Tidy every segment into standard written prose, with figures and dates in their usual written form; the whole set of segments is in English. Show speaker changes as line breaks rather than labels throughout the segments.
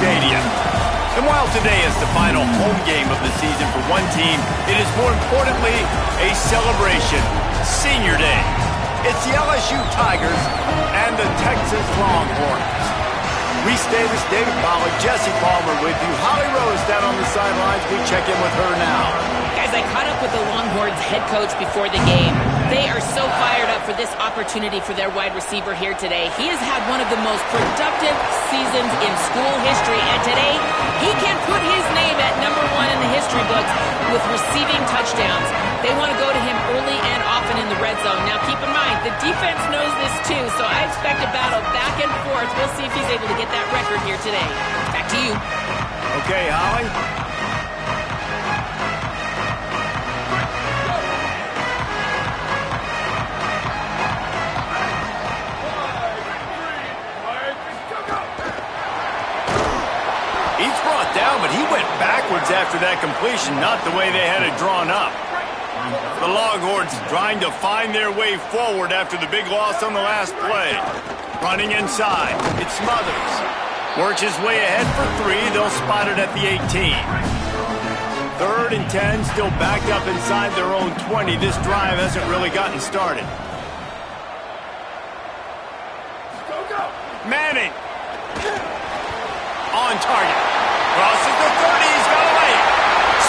Stadium. And while today is the final home game of the season for one team, it is more importantly a celebration, Senior Day. It's the LSU Tigers and the Texas Longhorns. Reese Davis, David Pollack, Jesse Palmer with you. Holly Rose down on the sidelines. We check in with her now.
Guys, I caught up with the Longhorns head coach before the game. They are so fired up for this opportunity for their wide receiver here today. He has had one of the most productive seasons in school history, and today he can put his name at #1 in the history books with receiving touchdowns. They want to go to him early and often in the red zone. Now, keep in mind, the defense knows this too, so I expect a battle back and forth. We'll see if he's able to get that record here today. Back to you.
Okay, Holly. He's brought down, but he went backwards after that completion, not the way they had it drawn up. The Longhorns trying to find their way forward after the big loss on the last play. Running inside. It's Smothers. Works his way ahead for 3. They'll spot it at the 18. 3rd and 10, still backed up inside their own 20. This drive hasn't really gotten started. Manning. On target. Crosses the 30. He's got a lane.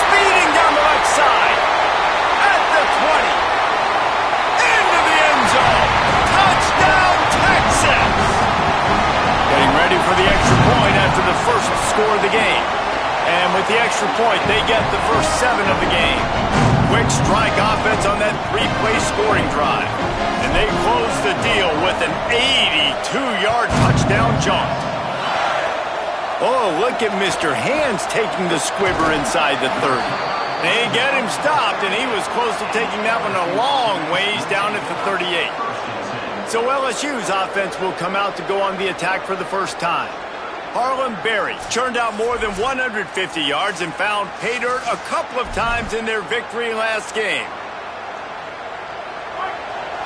Speeding down the left side. At the 20. Into the end zone. Touchdown, Texas. Getting ready for the extra point after the first score of the game. And with the extra point, they get the first 7 of the game. Quick strike offense on that 3-play scoring drive. And they close the deal with an 82-yard touchdown jaunt. Oh, look at Mr. Hands taking the squibber inside the 30. They get him stopped, and he was close to taking that one a long ways down at the 38. So LSU's offense will come out to go on the attack for the first time. Harlan Berry churned out more than 150 yards and found pay dirt a couple of times in their victory last game.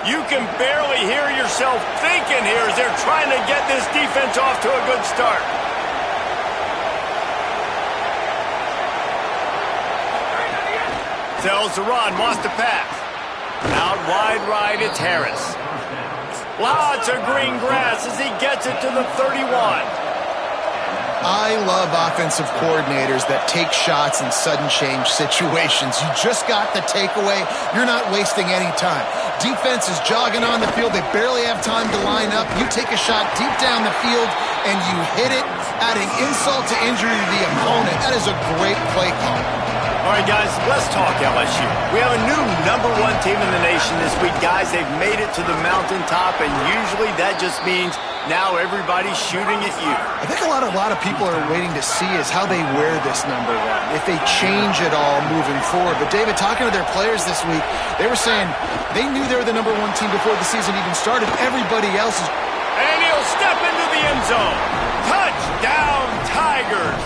You can barely hear yourself thinking here as they're trying to get this defense off to a good start. Tells the run, wants to pass. Out wide right, it's Harris. Lots of green grass as he gets it to the 31.
I love offensive coordinators that take shots in sudden change situations. You just got the takeaway. You're not wasting any time. Defense is jogging on the field. They barely have time to line up. You take a shot deep down the field, and you hit it, adding insult to injury to the opponent. That is a great play call.
All right, guys, let's talk LSU. We have a new #1 team in the nation this week. Guys, they've made it to the mountaintop, and usually that just means now everybody's shooting at you.
I think a lot of people are waiting to see is how they wear this #1, if they change it all moving forward. But, David, talking to their players this week, they were saying they knew they were the #1 team before the season even started. Everybody else is...
And he'll step into the end zone. Touchdown, Tigers.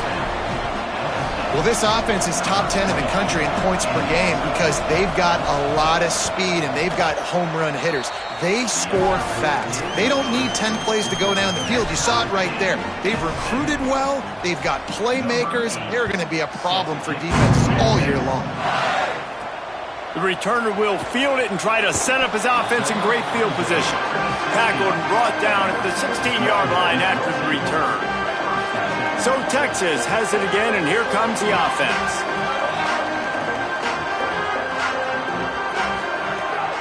Well, this offense is top 10 in the country in points per game because they've got a lot of speed and they've got home run hitters. They score fast. They don't need 10 plays to go down the field. You saw it right there. They've recruited well. They've got playmakers. They're going to be a problem for defenses all year long.
The returner will field it and try to set up his offense in great field position. Tackled and brought down at the 16-yard line after the return. So Texas has it again, and here comes the offense.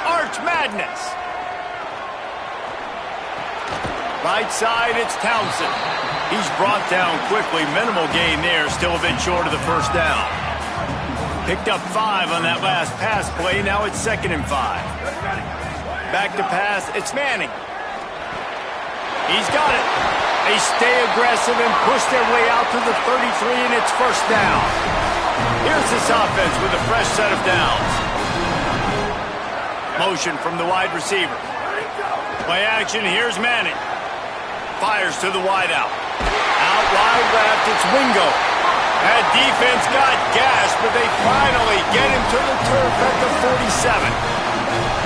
Arch Madness. Right side, it's Townsend. He's brought down quickly. Minimal gain there, still a bit short of the first down. Picked up 5 on that last pass play. Now it's 2nd and 5. Back to pass, it's Manning. He's got it. They stay aggressive and push their way out to the 33, and it's first down. Here's this offense with a fresh set of downs. Motion from the wide receiver. Play action, here's Manning. Fires to the wideout. Out wide left, it's Wingo. That defense got gashed, but they finally get him to the turf at the 47.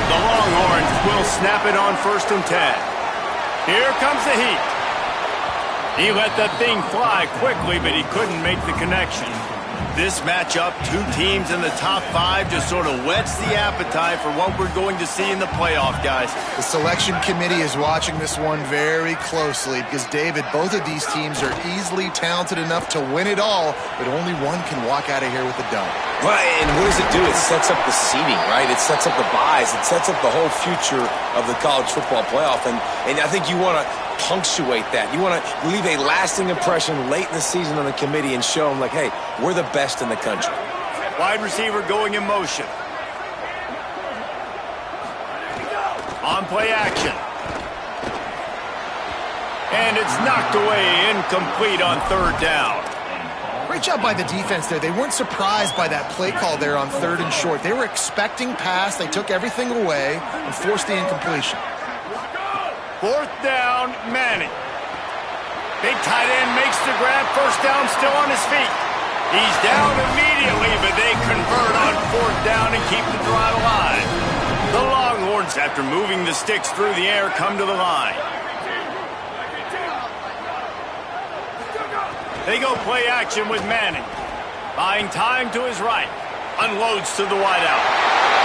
The Longhorns will snap it on 1st and 10. Here comes the heat. He let that thing fly quickly, but he couldn't make the connection. This matchup, two teams in the top 5, just sort of whets the appetite for what we're going to see in the playoff, guys.
The selection committee is watching this one very closely because, David, both of these teams are easily talented enough to win it all, but only one can walk out of here with a dub.
Well, and what does it do? It sets up the seeding, right? It sets up the buys. It sets up the whole future of the college football playoff, and I think you want to punctuate that. You want to leave a lasting impression late in the season on the committee and show them, like, hey, we're the best in the country.
Wide receiver going in motion. On play action. And it's knocked away, incomplete on third down.
Great job by the defense there. They weren't surprised by that play call there on 3rd and short. They were expecting pass. They took everything away and forced the incompletion.
4th down, Manning. Big tight end makes the grab. 1st down, still on his feet. He's down immediately, but they convert on 4th down and keep the drive alive. The Longhorns, after moving the sticks through the air, come to the line. They go play action with Manning. Buying time to his right. Unloads to the wideout.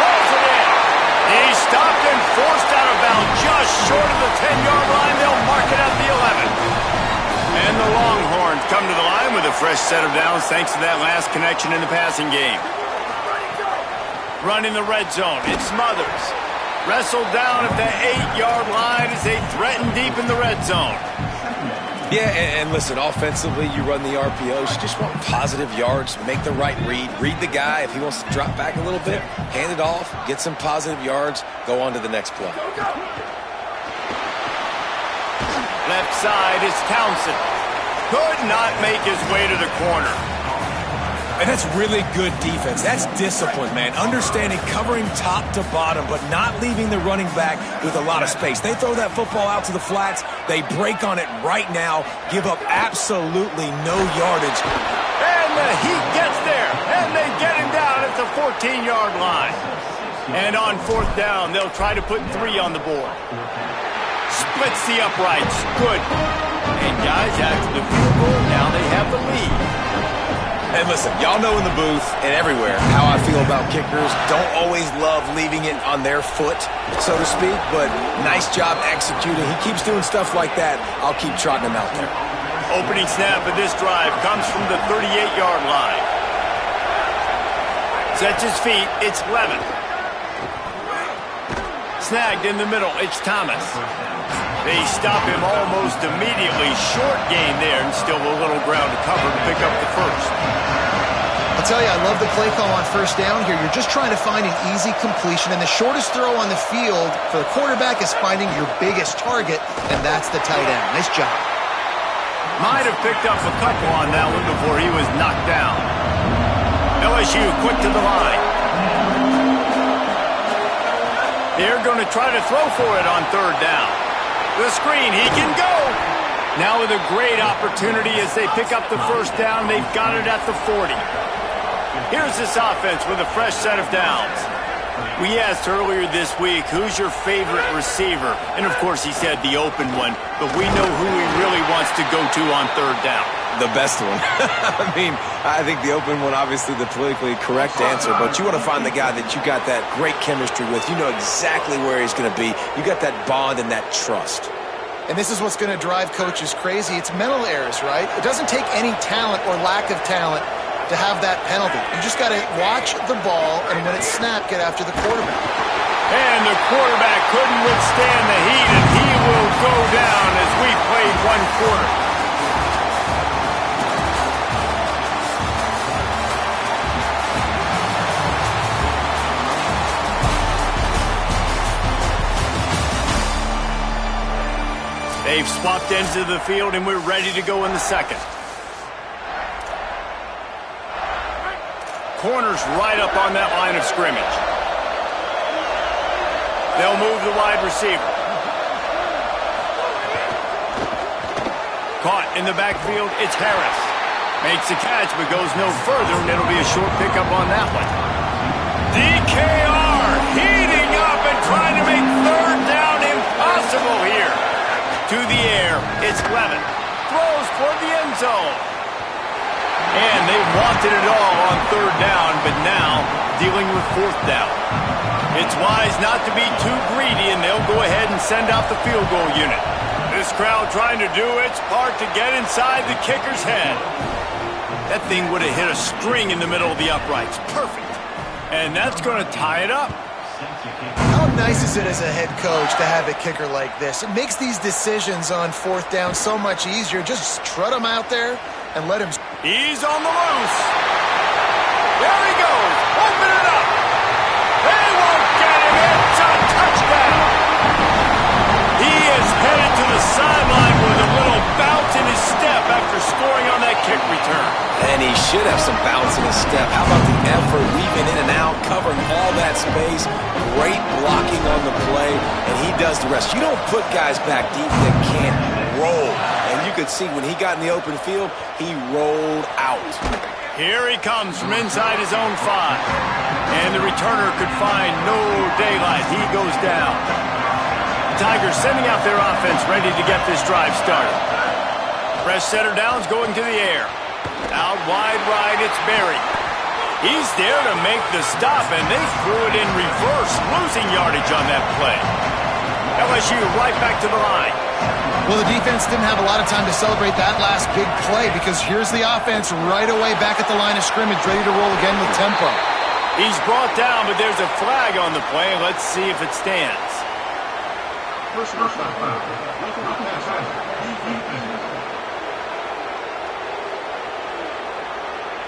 Pulls it in. He's stopped and forced out of bounds just short of the 10-yard line. They'll mark it at the 11. And the Longhorns come to the line with a fresh set of downs thanks to that last connection in the passing game. Run in the red zone. It's Smothers. Wrestled down at the 8-yard line as they threaten deep in the red zone.
Yeah, and listen, offensively, you run the RPOs. You just want positive yards, make the right read the guy. If he wants to drop back a little bit, hand it off, get some positive yards, go on to the next play.
Left side is Townsend. Could not make his way to the corner.
And that's really good defense. That's discipline, man. Understanding covering top to bottom, but not leaving the running back with a lot of space. They throw that football out to the flats. They break on it right now, give up absolutely no yardage.
And the Heat gets there, and they get him down at the 14-yard line. And on 4th down, they'll try to put 3 on the board. Splits the uprights. Good. And guys, after the field goal, now they have the lead.
And listen, y'all know in the booth and everywhere how I feel about kickers. Don't always love leaving it on their foot, so to speak, but nice job executing. He keeps doing stuff like that. I'll keep trotting him out there.
Opening snap of this drive comes from the 38-yard line. Sets his feet. It's Levin. Snagged in the middle. It's Thomas. They stop him almost immediately. Short gain there, and still a little ground to cover to pick up the first.
I'll tell you, I love the play call on 1st down here. You're just trying to find an easy completion, and the shortest throw on the field for the quarterback is finding your biggest target, and that's the tight end. Nice job.
Might have picked up a couple on that one before he was knocked down. LSU quick to the line. They're going to try to throw for it on 3rd down. The screen, he can go. Now with a great opportunity as they pick up the 1st down. They've got it at the 40. Here's this offense with a fresh set of downs. We asked earlier this week, who's your favorite receiver? And of course he said the open one, but we know who he really wants to go to on 3rd down.
The best one. I mean, I think the open one, obviously the politically correct answer, but you want to find the guy that you got that great chemistry with. You know exactly where he's going to be. You got that bond and that trust.
And this is what's going to drive coaches crazy. It's mental errors, right? It doesn't take any talent or lack of talent to have that penalty. You just got to watch the ball, and when it's snapped, get after the quarterback.
And the quarterback couldn't withstand the heat, and he will go down as we played 1 quarter. They've swapped ends of the field, and we're ready to go in the second. Corners right up on that line of scrimmage. They'll move the wide receiver. Caught in the backfield, it's Harris. Makes the catch, but goes no further, and it'll be a short pickup on that one. DKR heating up and trying to make 3rd down impossible here. To the air, it's Levin. Throws for the end zone. And they wanted it all on third down, but now dealing with fourth down. It's wise not to be too greedy, and they'll go ahead and send out the field goal unit. This crowd trying to do its part to get inside the kicker's head. That thing would have hit a string in the middle of the uprights. Perfect. And that's going to tie it up.
How nice is it as a head coach to have a kicker like this? It makes these decisions on fourth down so much easier. Just trot him out there and let him...
He's on the loose. There he goes. Open it up. They won't get him. It's a touchdown. He is headed to the sideline with a little bounce in his step after scoring on that kick return.
And he should have some bounce in his step. How about the effort, weaving in and out, covering all that space, great blocking on the play, and he does the rest. You don't put guys back deep that can't roll. And you could see when he got in the open field, he rolled out.
Here he comes from inside his own 5. And the returner could find no daylight. He goes down. Tigers sending out their offense ready to get this drive started. Fresh setter downs going to the air. Out wide right, it's Berry. He's there to make the stop, and they threw it in reverse, losing yardage on that play. LSU right back to the line.
Well, the defense didn't have a lot of time to celebrate that last big play because here's the offense right away back at the line of scrimmage, ready to roll again with tempo.
He's brought down, but there's a flag on the play. Let's see if it stands.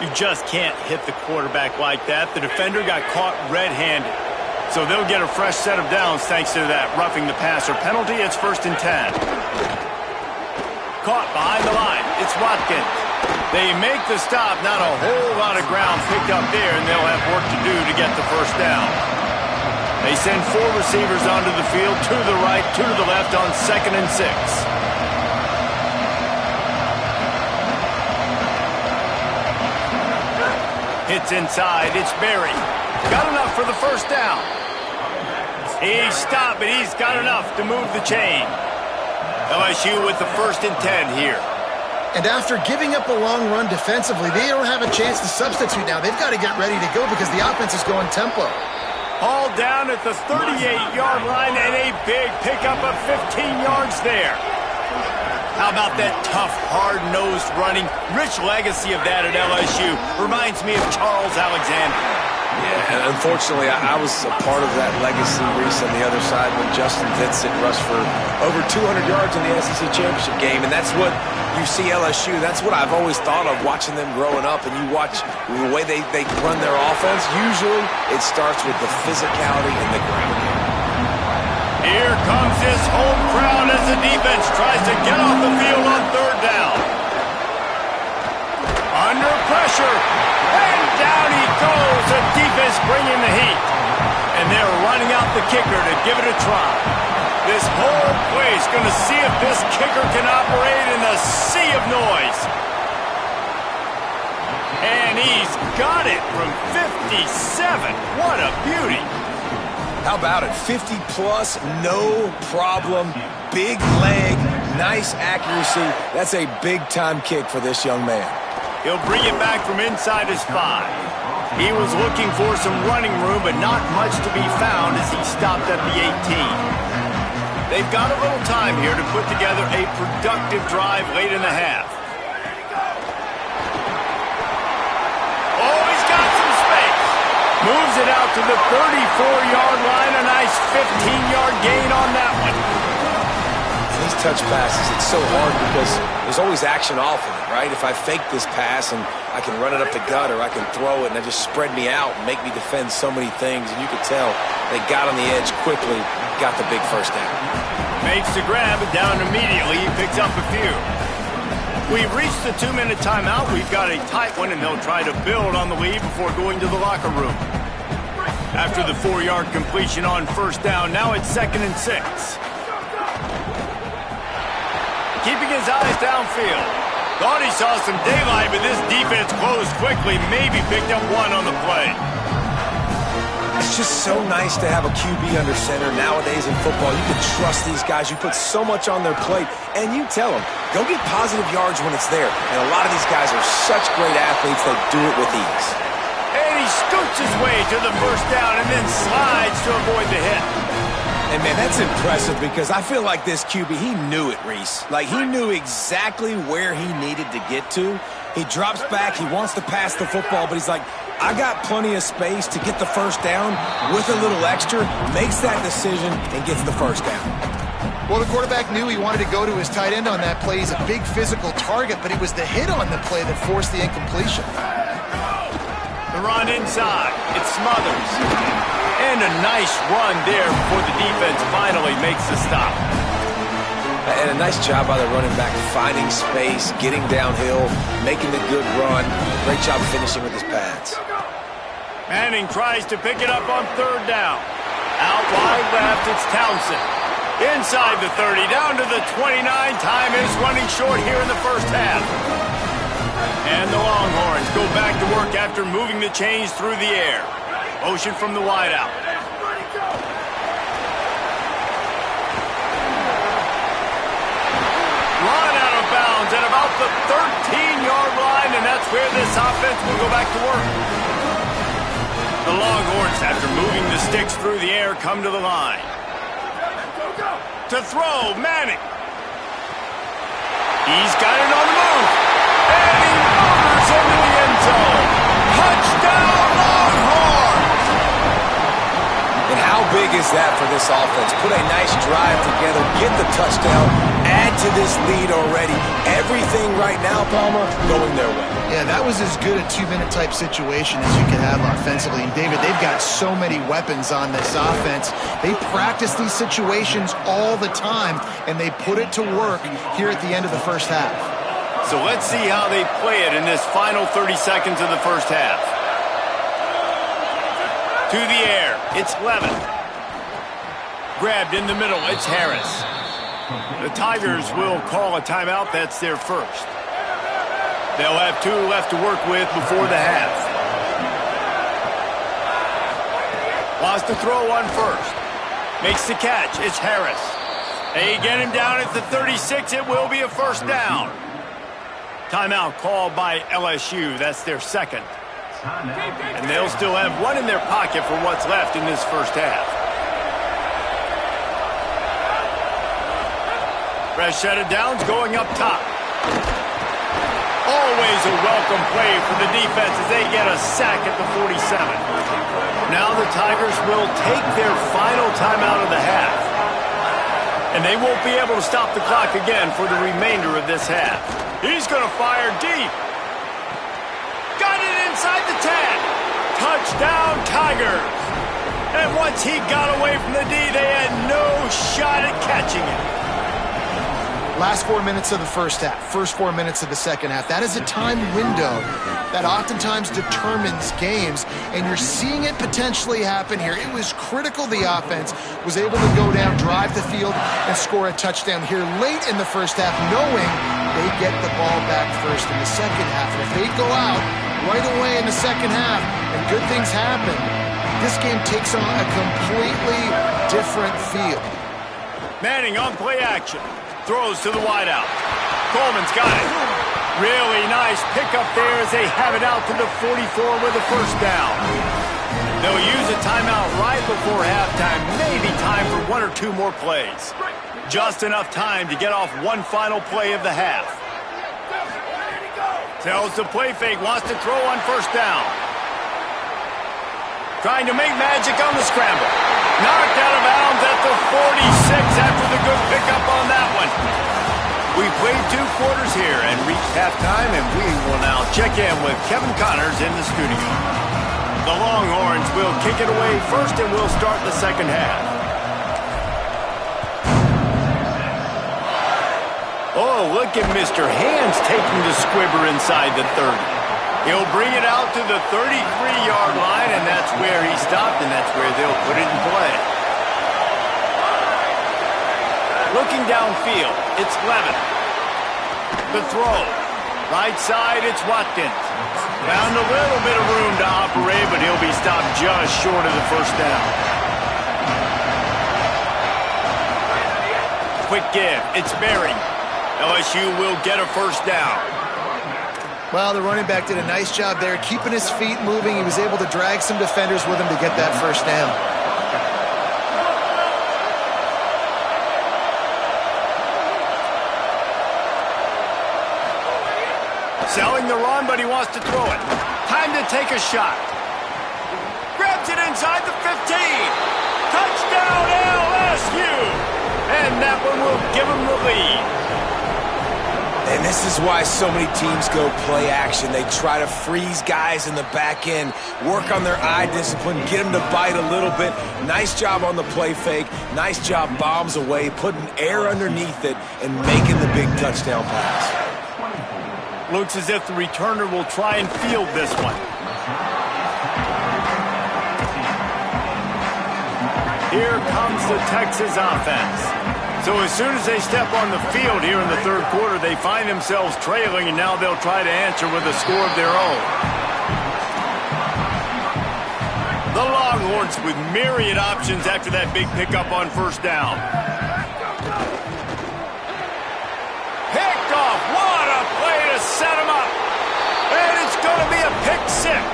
You just can't hit the quarterback like that. The defender got caught red-handed. So they'll get a fresh set of downs thanks to that roughing the passer penalty. It's 1st and 10. Caught behind the line. It's Watkins. They make the stop. Not a whole lot of ground picked up there, and they'll have work to do to get the first down. They send 4 receivers onto the field, 2 to the right, 2 to the left on 2nd and 6. Hits inside. It's Berry. Got enough for the first down. He stopped, but he's got enough to move the chain. LSU with the 1st and 10 here.
And after giving up a long run defensively, they don't have a chance to substitute now. They've got to get ready to go because the offense is going tempo.
All down at the 38-yard line, and a big pickup of 15 yards there. How about that tough, hard-nosed running? Rich legacy of that at LSU. Reminds me of Charles Alexander.
Yeah, and unfortunately, I was a part of that legacy, Reese, on the other side when Justin Vincent rushed for over 200 yards in the SEC Championship game, and that's what you see LSU. That's what I've always thought of watching them growing up, and you watch the way they run their offense. Usually, it starts with the physicality in the ground.
Here comes this home crowd as the defense tries to get off the field on 3rd down. Under pressure, and down he goes. The defense bringing the heat. And they're running out the kicker to give it a try. This whole place going to see if this kicker can operate in the sea of noise. And he's got it from 57. What a beauty.
How about it? 50-plus, no problem. Big leg, nice accuracy. That's a big-time kick for this young man.
He'll bring it back from inside his 5. He was looking for some running room, but not much to be found as he stopped at the 18. They've got a little time here to put together a productive drive late in the half. Oh, he's got some space. Moves it out to the 34-yard line. A nice 15-yard gain on that one.
These touch passes, it's so hard because there's always action off of it, right? If I fake this pass and I can run it up the gut or I can throw it and it just spread me out and make me defend so many things, and you could tell they got on the edge quickly, got the big first down.
Makes the grab, down immediately. He picks up a few. We've reached the 2-minute timeout. We've got a tight one, and they'll try to build on the lead before going to the locker room. After the 4-yard completion on first down, now it's 2nd and 6. Keeping his eyes downfield. Thought he saw some daylight, but this defense closed quickly. Maybe picked up one on the play.
It's just so nice to have a QB under center. Nowadays in football, you can trust these guys. You put so much on their plate, and you tell them, go get positive yards when it's there. And a lot of these guys are such great athletes, they do it with ease.
And he scoots his way to the first down and then slides to avoid the hit.
And, man, that's impressive because I feel like this QB, he knew it, Reese. Like, he knew exactly where he needed to get to. He drops back. He wants to pass the football, but he's like, I got plenty of space to get the first down with a little extra, makes that decision, and gets the first down.
Well, the quarterback knew he wanted to go to his tight end on that play. He's a big physical target, but it was the hit on the play that forced the incompletion.
The run inside. It smothers. And a nice run there before the defense finally makes the stop.
And a nice job by the running back, finding space, getting downhill, making the good run. Great job finishing with his pads.
Manning tries to pick it up on third down. Out wide left, it's Townsend. Inside the 30, down to the 29. Time is running short here in the first half. And the Longhorns go back to work after moving the chains through the air. Motion from the wideout. Run out of bounds at about the 13-yard line, and that's where this offense will go back to work. The Longhorns, after moving the sticks through the air, come to the line. To throw, Manning. He's got it on the move. And he motors into the end zone. Touchdown, Longhorns!
And how big is that for this offense? Put a nice drive together, get the touchdown, add to this lead already. Everything right now, Palmer, going their way.
Yeah, that was as good a two-minute type situation as you could have offensively. And, David, they've got so many weapons on this offense. They practice these situations all the time, and they put it to work here at the end of the first half.
So let's see how they play it in this final 30 seconds of the first half. To the air, it's Levin. Grabbed in the middle, it's Harris. The Tigers will call a timeout. That's their first. They'll have 2 left to work with before the half. Lost the throw on first. Makes the catch, it's Harris. They get him down at the 36. It will be a first down. Timeout called by LSU. That's their second. And they'll still have 1 in their pocket for what's left in this first half. Fresh set of downs going up top. Always a welcome play for the defense as they get a sack at the 47. Now the Tigers will take their final timeout of the half. And they won't be able to stop the clock again for the remainder of this half. He's going to fire deep. Got it inside the 10. Touchdown, Tigers. And once he got away from the D, they had no shot at catching it.
Last 4 minutes of the first half, first 4 minutes of the second half. That is a time window that oftentimes determines games, and you're seeing it potentially happen here. It was critical the offense was able to go down, drive the field, and score a touchdown here late in the first half, knowing they get the ball back first in the second half. And if they go out right away in the second half and good things happen, this game takes on a completely different feel.
Manning on play action. Throws to the wideout. Coleman's got it. Really nice pickup there as they have it out to the 44 with a first down. They'll use a timeout right before halftime. Maybe time for 1 or 2 more plays. Just enough time to get off one final play of the half. Tells the play fake. Wants to throw on first down. Trying to make magic on the scramble. Knocked out of bounds at the 46 after the good pickup on that one. We played 2 quarters here and reached halftime, and we will now check in with Kevin Connors in the studio. The Longhorns will kick it away first, and we'll start the second half. Oh, look at Mr. Hands taking the squibber inside the 30. He'll bring it out to the 33-yard line, and that's where he stopped, and that's where they'll put it in play. Looking downfield, it's Levin. The throw. Right side, it's Watkins. Found a little bit of room to operate, but he'll be stopped just short of the first down. Quick give. It's Berry. LSU will get a first down.
Well, the running back did a nice job there, keeping his feet moving. He was able to drag some defenders with him to get that first down.
Selling the run, but he wants to throw it. Time to take a shot. Grabs it inside the 15. Touchdown, LSU! And that one will give him the lead.
And this is why so many teams go play action. They try to freeze guys in the back end, work on their eye discipline, get them to bite a little bit. Nice job on the play fake. Nice job bombs away, putting air underneath it, and making the big touchdown pass.
Looks as if the returner will try and field this one. Here comes the Texas offense. So as soon as they step on the field here in the third quarter, they find themselves trailing, and now they'll try to answer with a score of their own. The Longhorns with myriad options after that big pickup on first down. Picked off. What a play to set him up. And it's going to be a pick six.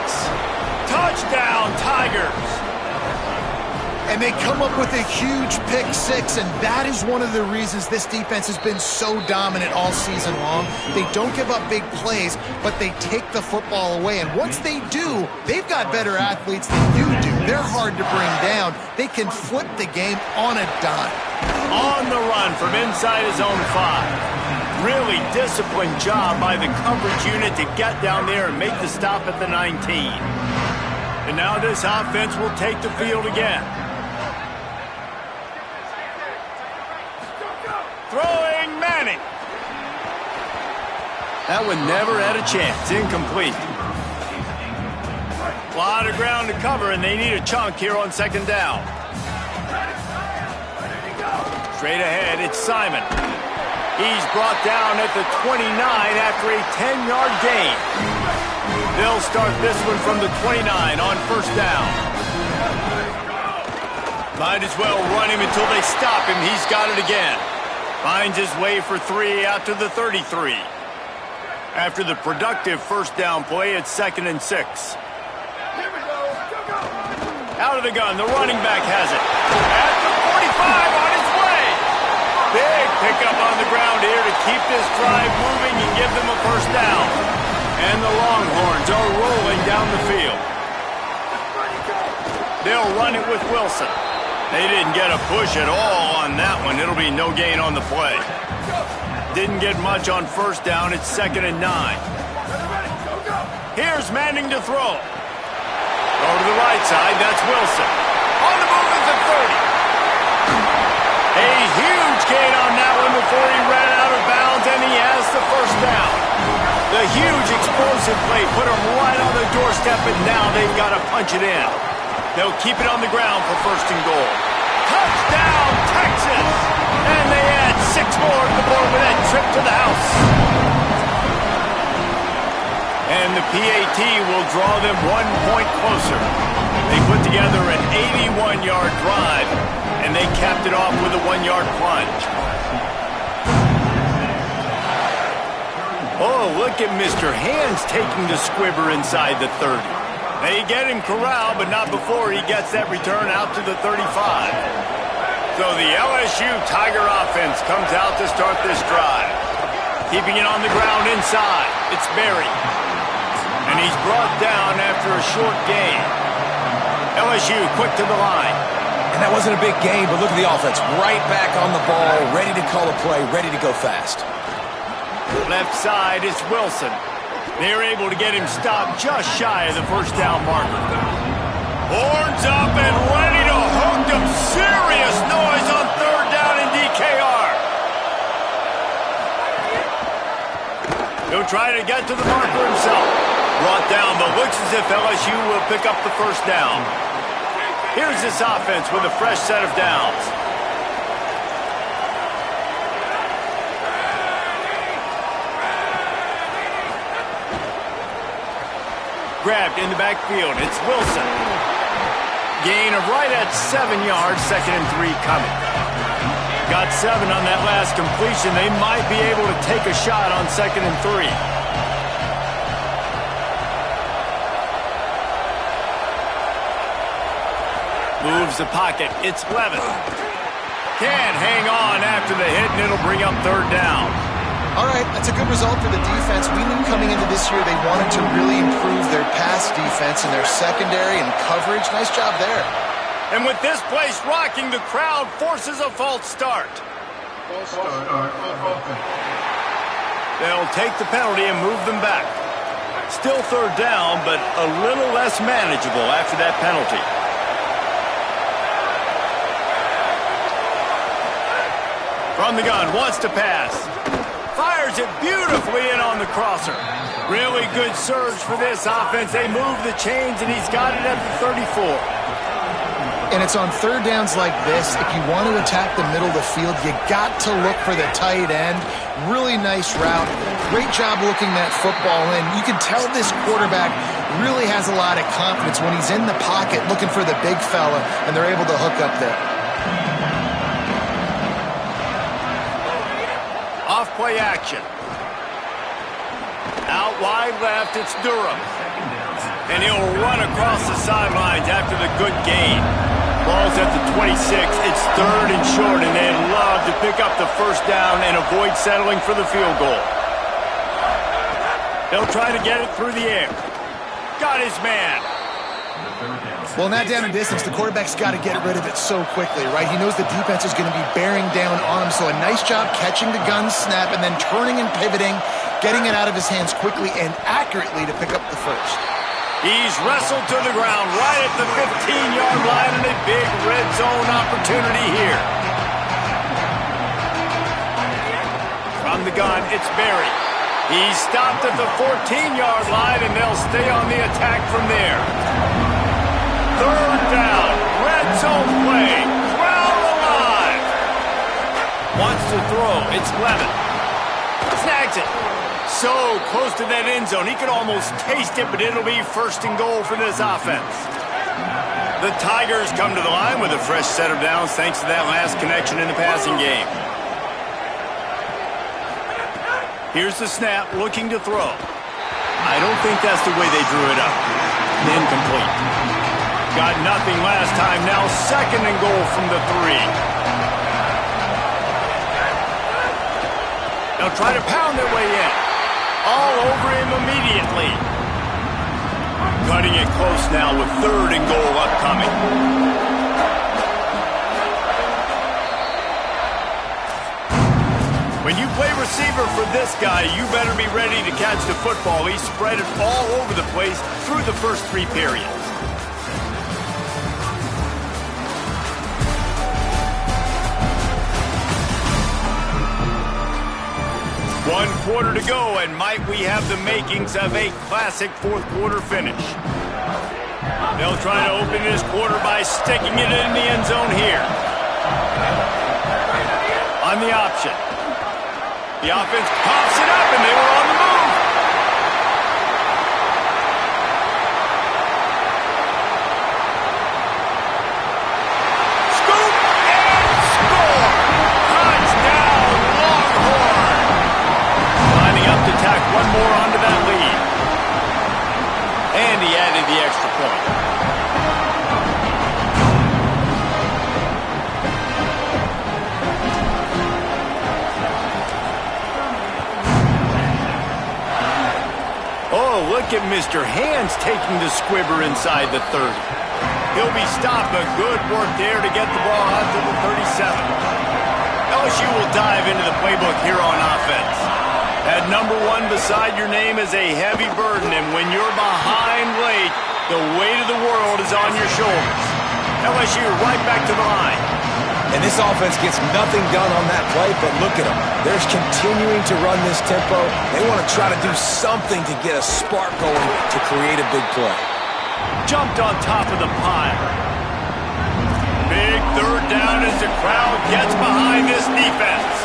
Touchdown, Tigers.
And they come up with a huge pick six, and that is one of the reasons this defense has been so dominant all season long. They don't give up big plays, but they take the football away. And once they do, they've got better athletes than you do. They're hard to bring down. They can flip the game on a dime.
On the run from inside his own 5. Really disciplined job by the coverage unit to get down there and make the stop at the 19. And now this offense will take the field again. Throwing Manning. That one never had a chance. Incomplete. A lot of ground to cover, and they need a chunk here on second down. Straight ahead, it's Simon. He's brought down at the 29 after a 10-yard gain. They'll start this one from the 29 on first down. Might as well run him until they stop him. He's got it again. Finds his way for 3 out to the 33. After the productive first down play, it's 2nd and 6. Out of the gun, the running back has it. At the 45, on his way. Big pickup on the ground here to keep this drive moving and give them a first down. And the Longhorns are rolling down the field. They'll run it with Wilson. They didn't get a push at all on that one. It'll be no gain on the play. Didn't get much on first down. It's 2nd and 9. Here's Manning to throw. Go to the right side. That's Wilson. On the move at the 30. A huge gain on that one before he ran out of bounds, and he has the first down. The huge explosive play put him right on the doorstep, and now they've got to punch it in. They'll keep it on the ground for 1st and goal. Touchdown, Texas! And they add 6 more to the board with that trip to the house. And the PAT will draw them 1 point closer. They put together an 81-yard drive, and they capped it off with a 1-yard plunge. Oh, look at Mr. Hands taking the squibber inside the 30. They get him corralled, but not before he gets that return out to the 35. So the LSU Tiger offense comes out to start this drive. Keeping it on the ground inside, it's Berry. And he's brought down after a short gain. LSU quick to the line.
And that wasn't a big gain, but look at the offense. Right back on the ball, ready to call a play, ready to go fast.
Left side is Wilson. They're able to get him stopped just shy of the first down marker. Horns up and ready to hook them. Serious noise on 3rd down in DKR. He'll try to get to the marker himself. Brought down, but looks as if LSU will pick up the first down. Here's this offense with a fresh set of downs. grabbed in the backfield. It's Wilson. Gain of right at 7 yards, 2nd and 3 coming. Got 7 on that last completion. They might be able to take a shot on 2nd and 3. Moves the pocket. It's Levis. Can't hang on after the hit, and it'll bring up 3rd down.
All right, that's a good result for the defense. We knew coming into this year they wanted to really improve their pass defense and their secondary and coverage. Nice job there.
And with this place rocking, the crowd forces a false start. They'll take the penalty and move them back. Still 3rd down, but a little less manageable after that penalty. From the gun, wants to pass. Fires it beautifully in on the crosser. Really good surge for this offense. They move the chains, and he's got it at the 34.
And it's on 3rd downs like this. If you want to attack the middle of the field, you got to look for the tight end. Really nice route. Great job looking that football in. You can tell this quarterback really has a lot of confidence when he's in the pocket looking for the big fella, and they're able to hook up there.
Off-play action. Out wide left, it's Durham. And he'll run across the sidelines after the good gain. Ball's at the 26. It's 3rd and short, and they'd love to pick up the 1st down and avoid settling for the field goal. They'll try to get it through the air. Got his man.
Well, in that down and distance, the quarterback's got to get rid of it so quickly, right? He knows the defense is going to be bearing down on him, so a nice job catching the gun snap and then turning and pivoting, getting it out of his hands quickly and accurately to pick up the 1st.
He's wrestled to the ground right at the 15-yard line, and a big red zone opportunity here. From the gun, it's Berry. He's stopped at the 14-yard line, and they'll stay on the attack from there. 3rd down, red zone play, crowd alive. Wants to throw, it's Levin. Snags it. So close to that end zone, he could almost taste it, but it'll be 1st and goal for this offense. The Tigers come to the line with a fresh set of downs thanks to that last connection in the passing game. Here's the snap, looking to throw. I don't think that's the way they drew it up. Incomplete. Got nothing last time, now 2nd and goal from the 3. They'll try to pound their way in. All over him immediately. Cutting it close now with 3rd and goal upcoming. When you play receiver for this guy, you better be ready to catch the football. He spread it all over the place through the first 3 periods. One quarter to go, and might we have the makings of a classic 4th quarter finish. They'll try to open this quarter by sticking it in the end zone here. On the option. The offense pops it up, and they were on the move. Scoop and score. Touchdown, Longhorn. Lining up to tack one more onto that lead. And he added the extra point. Look at Mr. Hands taking the squibber inside the 30. He'll be stopped, but good work there to get the ball out to the 37. LSU will dive into the playbook here on offense. That number 1 beside your name is a heavy burden, and when you're behind late, the weight of the world is on your shoulders. LSU right back to the line.
And this offense gets nothing done on that play, but look at them. They're continuing to run this tempo. They want to try to do something to get a spark going to create a big play.
Jumped on top of the pile. Big 3rd down as the crowd gets behind this defense.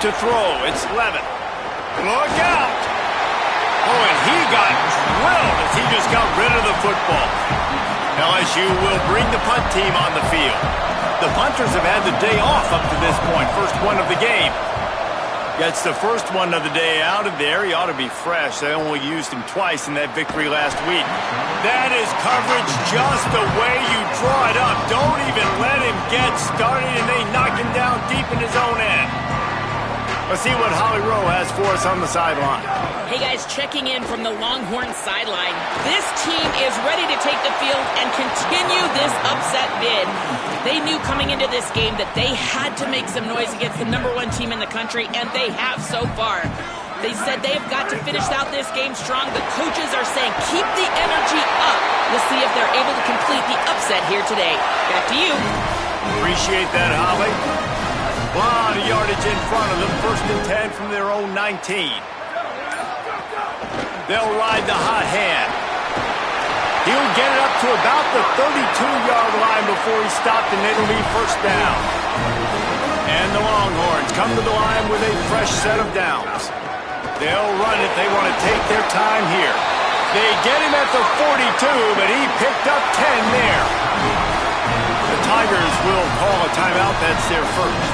To throw, it's Levin. Look out! Oh, and he got thrilled as he just got rid of the football. LSU will bring the punt team on the field. The punters have had the day off up to this point. First one of the game. Gets the first one of the day out of there. He ought to be fresh. They only used him twice in that victory last week. That is coverage just the way you draw it up. Don't even let him get started, and they knock him down deep in his own end. Let's see what Holly Rowe has for us on the sideline.
Hey guys, checking in from the Longhorn sideline. This team is ready to take the field and continue this upset bid. They knew coming into this game that they had to make some noise against the #1 team in the country, and they have so far. They said they've got to finish out this game strong. The coaches are saying keep the energy up. We'll see if they're able to complete the upset here today. Back to you.
Appreciate that, Holly. A lot of yardage in front of them. 1st and 10 from their own 19. They'll ride the hot hand. He'll get it up to about the 32-yard line before he stopped, and it'll be 1st down. And the Longhorns come to the line with a fresh set of downs. They'll run it. They want to take their time here. They get him at the 42, but he picked up 10 there. The Tigers will call a timeout. That's their first.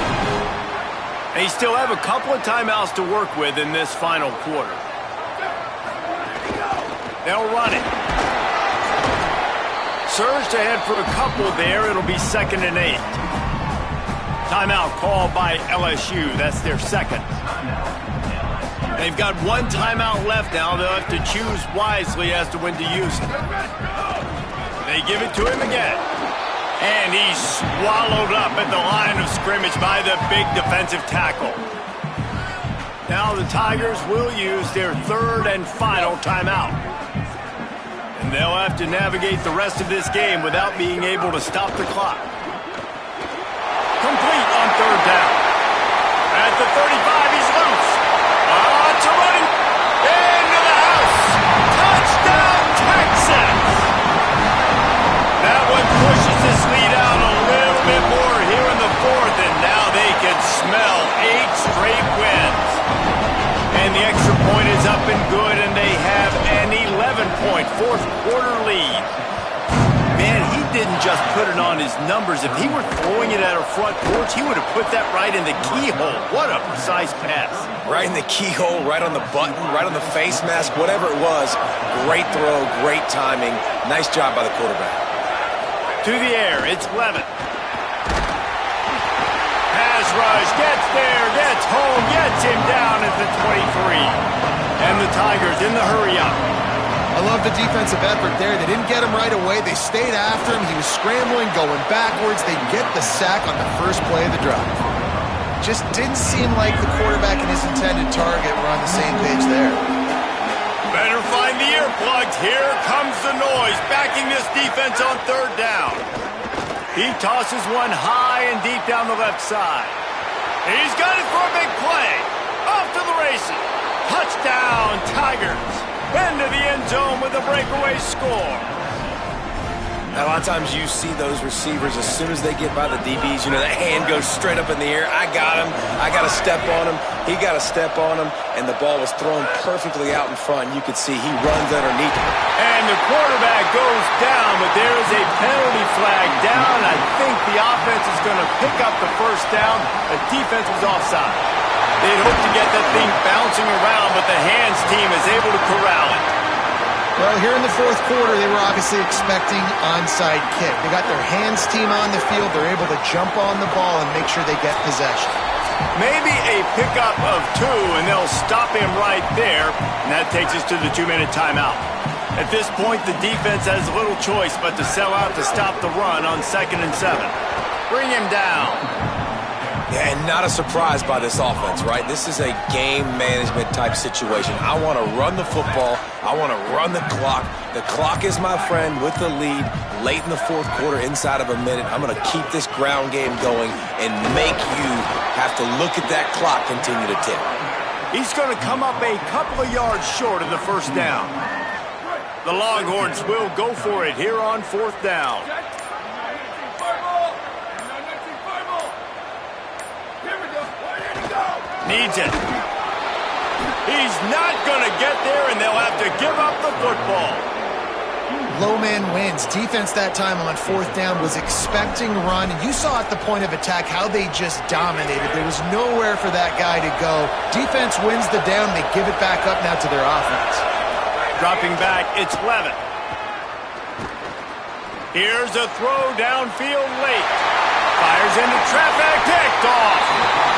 They still have a couple of timeouts to work with in this final quarter. They'll run it. Surged ahead for a couple there. It'll be 2nd and 8. Timeout called by LSU. That's their second. They've got one timeout left now. They'll have to choose wisely as to when to use it. They give it to him again. And he's swallowed up at the line of scrimmage by the big defensive tackle. Now the Tigers will use their 3rd and final timeout. And they'll have to navigate the rest of this game without being able to stop the clock. Complete on 3rd down. At the 35, he's loose. It's a running into the house. Touchdown, Texas! That one pushes this lead out a little bit more here in the 4th, and now they can smell 8 straight wins. And the extra point is up and good, and they have an 11-point 4th quarter lead. Man, he didn't just put it on his numbers. If he were throwing it at a front porch, he would have put that right in the keyhole. What a precise pass.
Right in the keyhole, right on the button, right on the face mask, whatever it was. Great throw, great timing. Nice job by the quarterback.
To the air, it's Levitt. Pass rush, gets there, gets home, gets him down at the 23. And the Tigers in the hurry-up.
I love the defensive effort there. They didn't get him right away. They stayed after him. He was scrambling, going backwards. They get the sack on the first play of the drive. Just didn't seem like the quarterback and his intended target were on the same page there.
Better find the earplugs. Here comes the noise, backing this defense on 3rd down. He tosses one high and deep down the left side. He's got it for a big play. Off to the races. Touchdown, Tigers. Into the end zone with a breakaway score.
Now, a lot of times you see those receivers, as soon as they get by the DBs, you know, that hand goes straight up in the air. I got him. I got to step on him. He got to step on him. And the ball was thrown perfectly out in front. You could see he runs underneath it.
And the quarterback goes down, but there is a penalty flag down. I think the offense is going to pick up the 1st down. The defense was offside. They'd hoped to get that thing bouncing around, but the hands team is able to corral it.
Well, here in the 4th quarter, they were obviously expecting onside kick. They got their hands team on the field. They're able to jump on the ball and make sure they get possession.
Maybe a pickup of 2, and they'll stop him right there. And that takes us to the 2-minute timeout. At this point, the defense has little choice but to sell out to stop the run on 2nd and 7. Bring him down.
Yeah, and not a surprise by this offense, right? This is a game management type situation. I want to run the football. I want to run the clock. The clock is my friend with the lead late in the 4th quarter, inside of a minute. I'm going to keep this ground game going and make you have to look at that clock continue to tick.
He's going to come up a couple of yards short of the 1st down. The Longhorns will go for it here on 4th down. Needs it. He's not going to get there, and they'll have to give up the the football.
Low man wins. Defense that time on fourth down was expecting run. You saw at the point of attack how they just dominated. There was nowhere for that guy to go. Defense wins the down. They give it back up now to their offense.
Dropping back, it's Levitt. Here's a throw downfield late. Fires into traffic, picked off.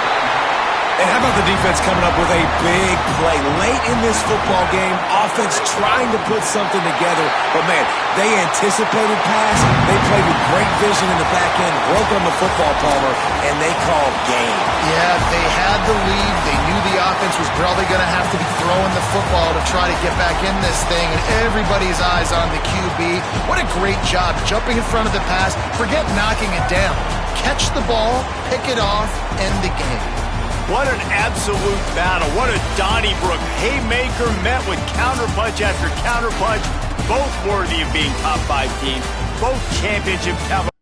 And how about the defense coming up with a big play late in this football game? Offense trying to put something together, but man, they anticipated pass. They played with great vision in the back end, broke on the football, Palmer, and they called game.
Yeah, they had the lead. They knew the offense was probably going to have to be throwing the football to try to get back in this thing, and everybody's eyes on the QB. What a great job jumping in front of the pass. Forget knocking it down. Catch the ball, pick it off, end the game.
What an absolute battle. What a Donnybrook haymaker met with counterpunch after counterpunch. Both worthy of being top 5 teams. Both championship caliber.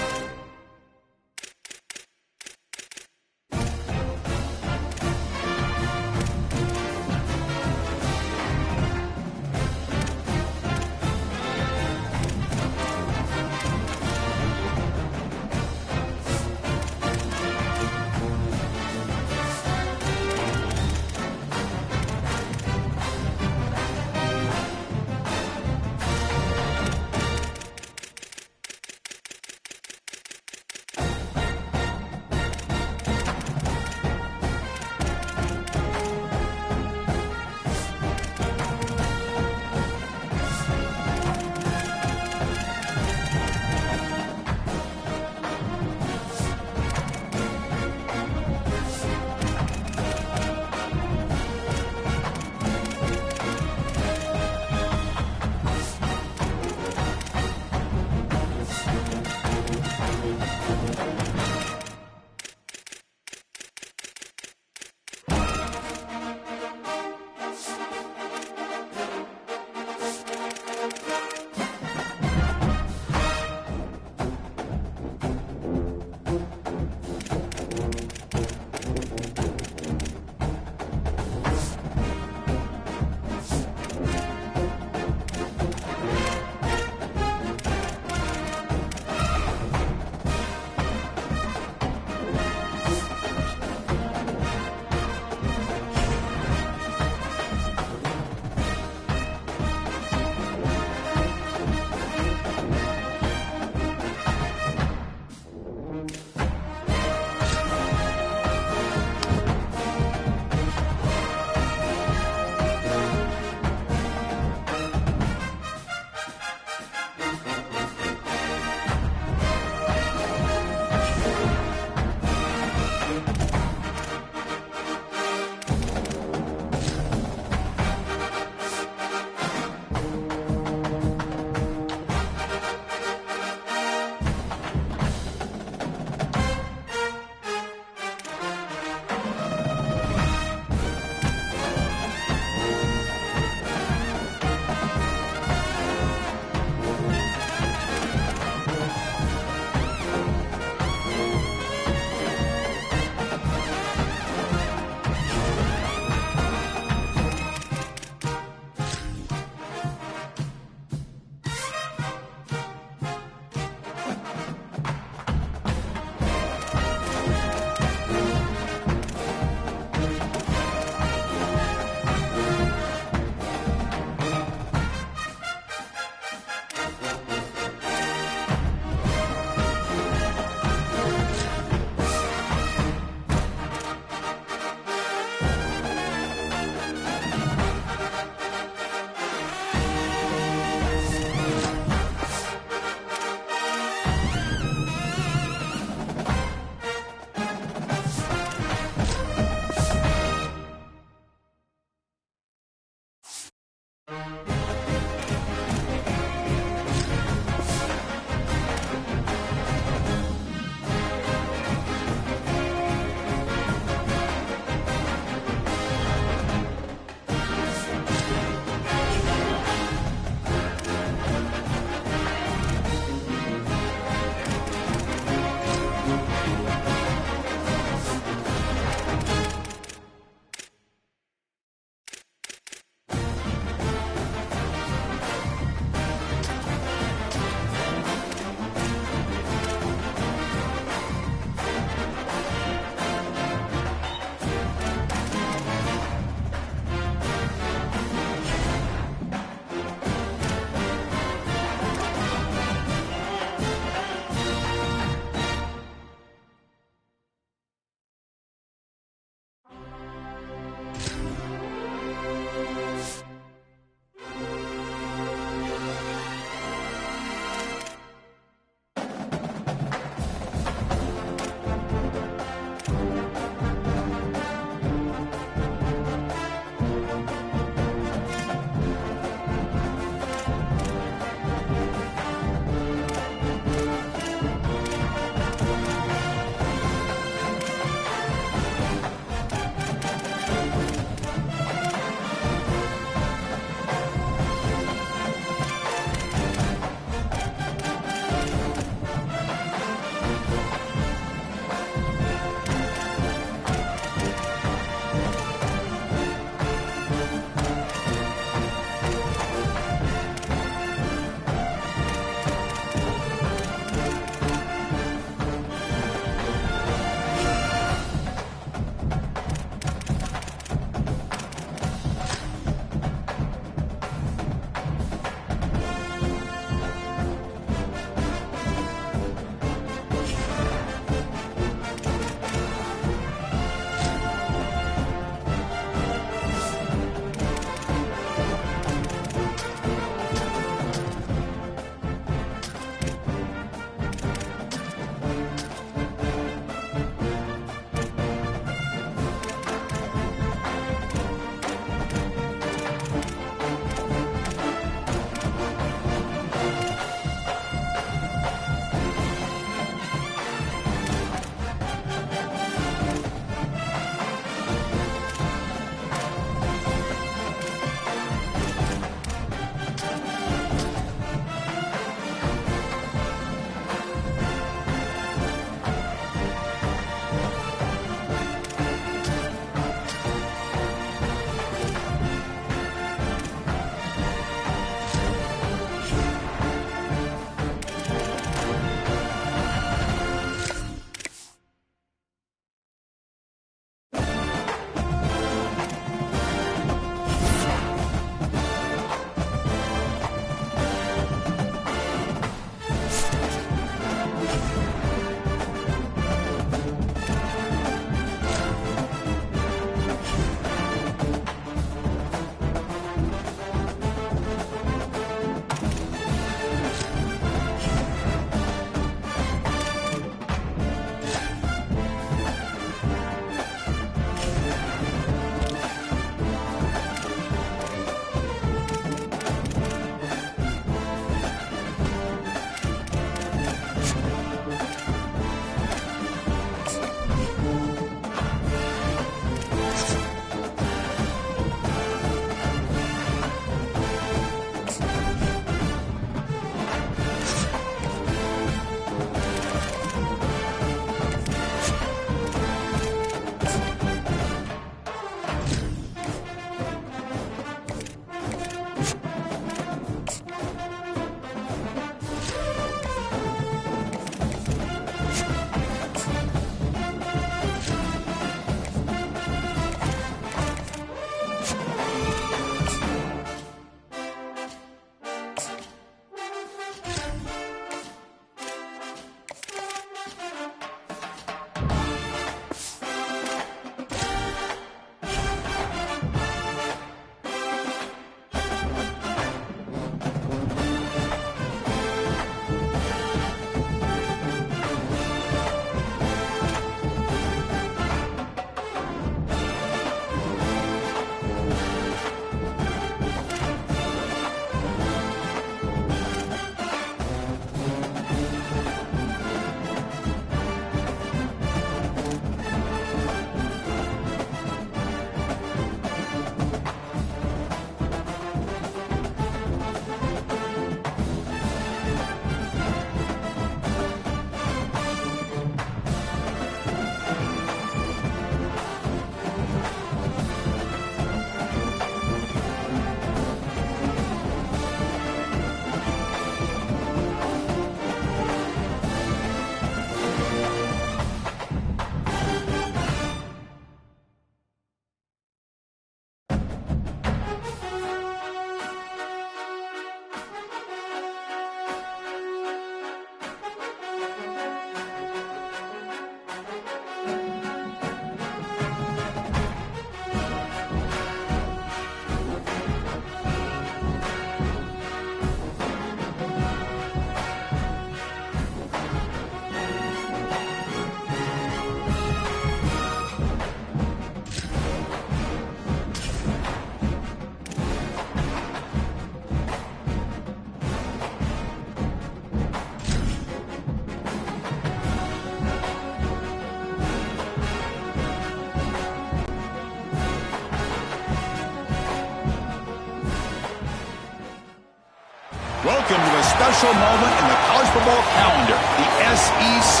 Welcome to a special moment in the college football calendar, the SEC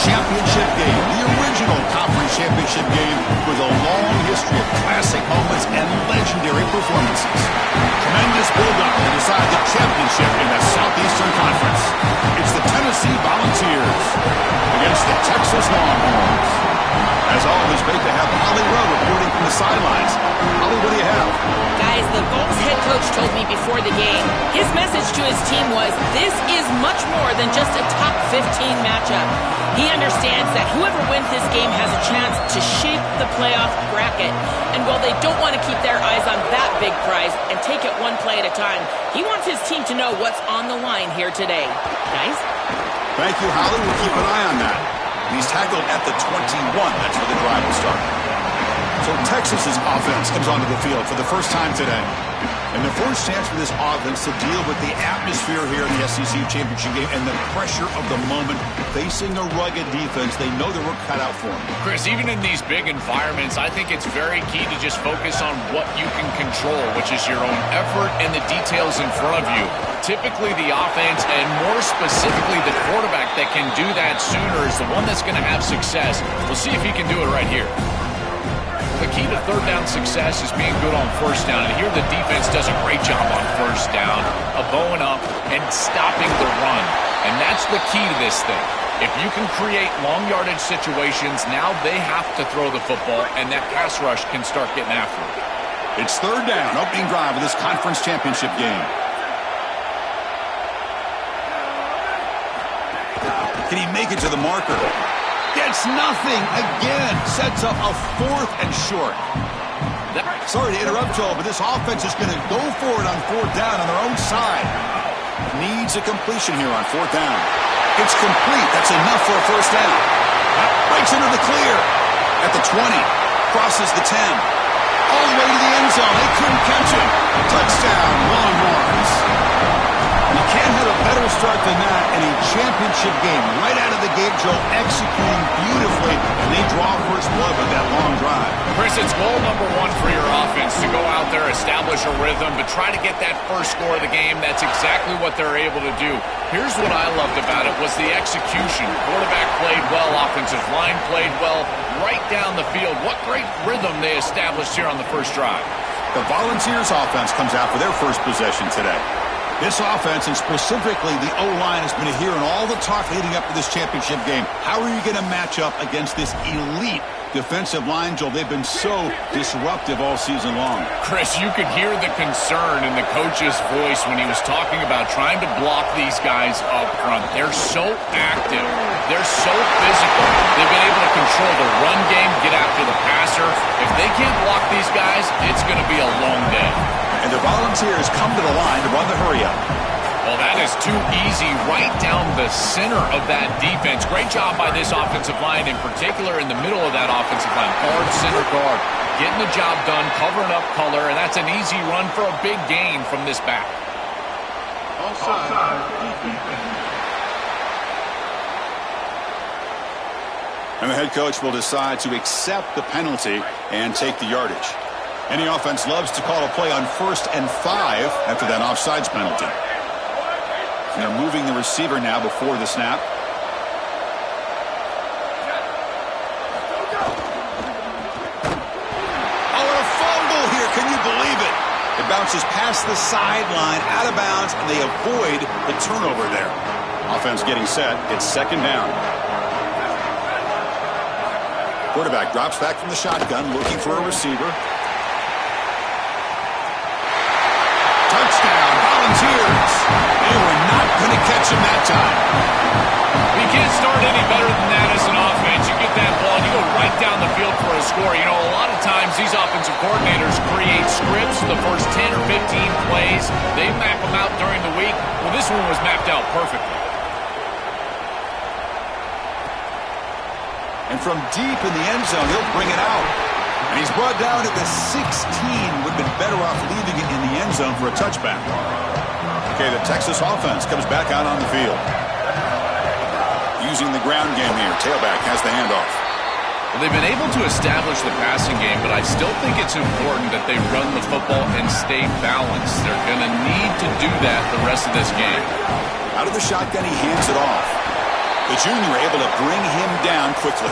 Championship Game, the original conference championship game with a long history of classic moments and legendary performances. Tremendous build-up to decide the championship in the Southeastern Conference. It's the Tennessee Volunteers against the Texas Longhorns. As always, great to have Holly Rowe reporting from the sidelines. Holly, what do you have?
Guys, the Vols head coach told me before the game, his message to his team was, this is much more than just a top 15 matchup. He understands that whoever wins this game has a chance to shape the playoff bracket. And while they don't want to keep their eyes on that big prize and take it one play at a time, he wants his team to know what's on the line here today. Guys?
Thank you, Holly. We'll keep an eye on that. He's tackled at the 21. That's where the drive will start. So Texas's offense comes onto the field for the first time today. And the first chance for this offense to deal with the atmosphere here in the SEC Championship game and the pressure of the moment, facing a rugged defense they know they're cut out for them.
Chris, even in these big environments, I think it's very key to just focus on what you can control, which is your own effort and the details in front of you. Typically, the offense, and more specifically the quarterback that can do that sooner, is the one that's going to have success. We'll see if he can do it right here. The key to third down success is being good on first down. And here the defense does a great job on first down, bowing up and stopping the run. And that's the key to this thing. If you can create long yardage situations, now they have to throw the football, and that pass rush can start getting after it.
It's third down, opening drive of this conference championship game. Can he make it to the marker? Gets nothing again. Sets up a 4th and short. Sorry to interrupt, Joel, but this offense is going to go for it on 4th down on their own side. Needs a completion here on 4th down. It's complete. That's enough for a first down. Breaks into the clear at the 20. Crosses the 10. All the way to the end zone. They couldn't catch him. Touchdown, Longhorns. You can't have a better start than that in a championship game. Right out of the gate, Joe, executing beautifully, and they draw first blood with that long drive.
Chris, it's goal number 1 for your offense to go out there, establish a rhythm, but try to get that first score of the game. That's exactly what they're able to do. Here's what I loved about it was the execution. Quarterback played well, offensive line played well, right down the field. What great rhythm they established here on the first drive.
The Volunteers offense comes out for their first possession today. This offense, and specifically the O-line, has been hearing all the talk leading up to this championship game. How are you going to match up against this elite defensive line, Joel? They've been so disruptive all season long.
Chris, you could hear the concern in the coach's voice when he was talking about trying to block these guys up front. They're so active. They're so physical. They've been able to control the run game, get after the passer. If they can't block these guys, it's going to be a long day.
And the Volunteers come to the line to run the hurry-up.
Well, that is too easy right down the center of that defense. Great job by this offensive line, in particular in the middle of that offensive line. Guard, center guard, getting the job done, covering up color, and that's an easy run for a big gain from this back.
And the head coach will decide to accept the penalty and take the yardage. Any offense loves to call a play on 1st and 5 after that offsides penalty. And they're moving the receiver now before the snap. Oh, and a fumble here. Can you believe it? It bounces past the sideline, out of bounds, and they avoid the turnover there. Offense getting set. It's 2nd down. Quarterback drops back from the shotgun, looking for a receiver. Touchdown, Volunteers. They were not going to catch him that time.
You can't start any better than that as an offense. You get that ball, you go right down the field for a score. You know, a lot of times these offensive coordinators create scripts, the first 10 or 15 plays. They map them out during the week. Well, this one was mapped out perfectly.
And from deep in the end zone, he'll bring it out. And he's brought down at the 16. Would have been better off leaving it in the end zone for a touchback. Okay, the Texas offense comes back out on the field. Using the ground game here. Tailback has the handoff.
Well, they've been able to establish the passing game, but I still think it's important that they run the football and stay balanced. They're going to need to do that the rest of this game.
Out of the shotgun, he hands it off. The junior able to bring him down quickly.